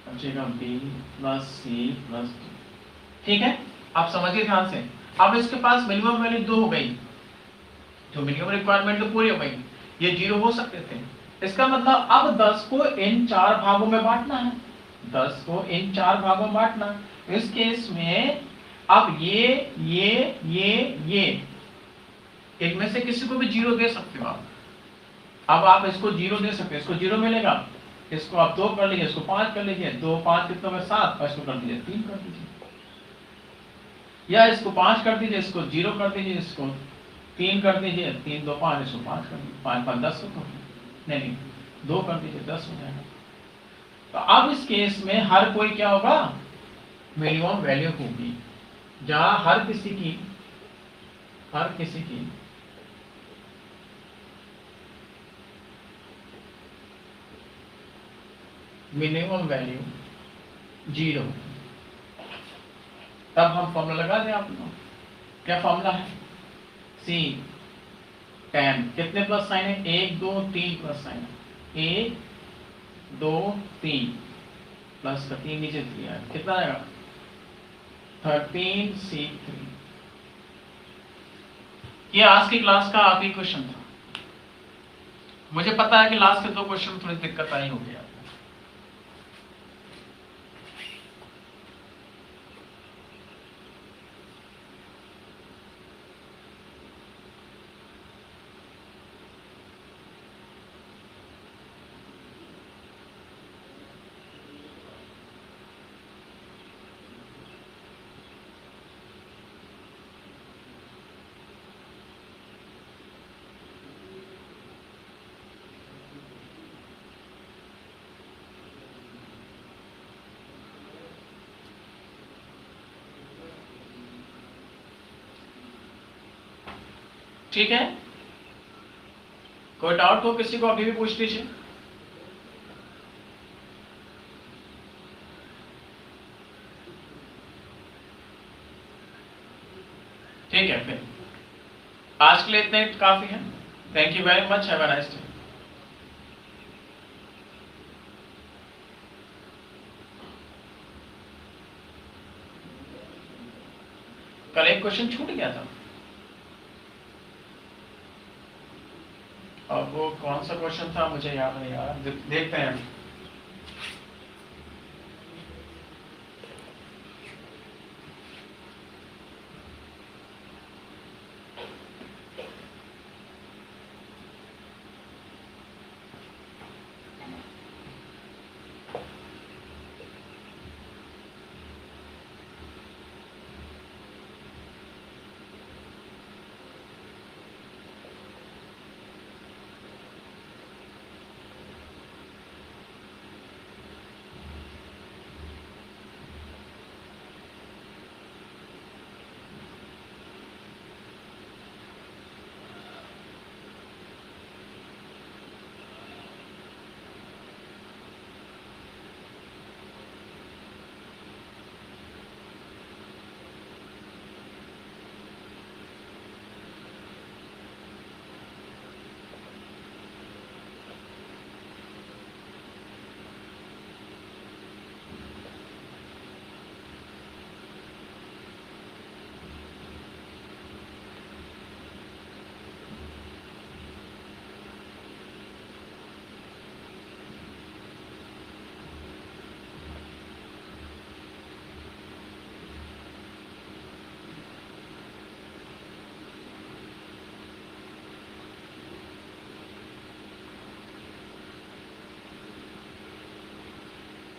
B: बचेगा b+c+2। ठीक है, आप समझिए ध्यान से। अब इसके पास मिनिमम वैल्यू 2 हो गई, जो मिनिमम रिक्वायरमेंट तो पूरी हो गई, ये 0 हो सकते थे। इसका मतलब अब 10 को इन 4 भागों में बांटना है, 10 को इन 4 भागों में बांटना है। इस केस में अब ये इनमें से किसी को भी 0 दे सकते हो आप। अब आप इसको 0 दे सकते हो, इसको 0 मिलेगा, इसको आप 2 कर लीजिए, इसको 5 कर लीजिए, 2 5 कितनों में 7, और इसको कर दीजिए 3 कर दीजिए, या इसको 5 कर दीजिए, इसको 0 कर दीजिए, इसको 3 कर दीजिए, 3 2 5, इसको 5 कर दीजिए, 5 5 10 तो नहीं 2 कर दीजिए, 10 हो जाएगा। तो अब इस केस में हर कोई क्या होगा, मिनिमम वैल्यू होगी, जहां हर किसी की मिनिमम वैल्यू 0। तब हम फॉर्मूला लगा दें आप लोग, क्या फॉर्मूला है, सी tan, कितने प्लस साइन है, 1 2 3 प्लस साइन है, 1 2 3 प्लस का 3 नीचे दिया है, कितना आएगा 13c3। ये आज की क्लास का आखिरी क्वेश्चन था। मुझे पता है कि लास्ट के 2 क्वेश्चन में थोड़ी दिक्कत आई होगी आपको। ठीक है, कोई डाउट हो किसी को अभी भी पूछ लीजिए। ठीक है, फिर आज के लिए इतना ही काफी है। Thank you very much, have a nice day. कल एक क्वेश्चन छूट गया था, अब वो कौन सा क्वेश्चन था मुझे याद नहीं आ रहा, देखते हैं।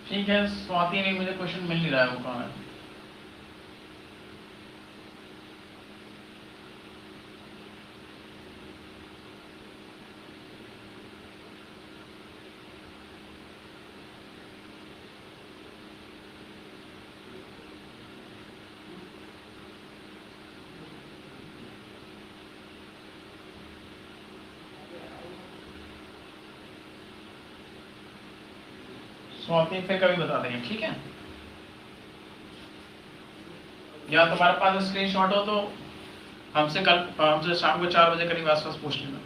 B: ठीक है, स्वाति नहीं, मुझे क्वेश्चन मिल नहीं रहा है, वो कहाँ है। स्वाति फिर कभी बता देंगे, ठीक है। या तुम्हारे पास स्क्रीनशॉट हो तो हमसे शाम को 4 बजे करीब आसपास पूछ लेना।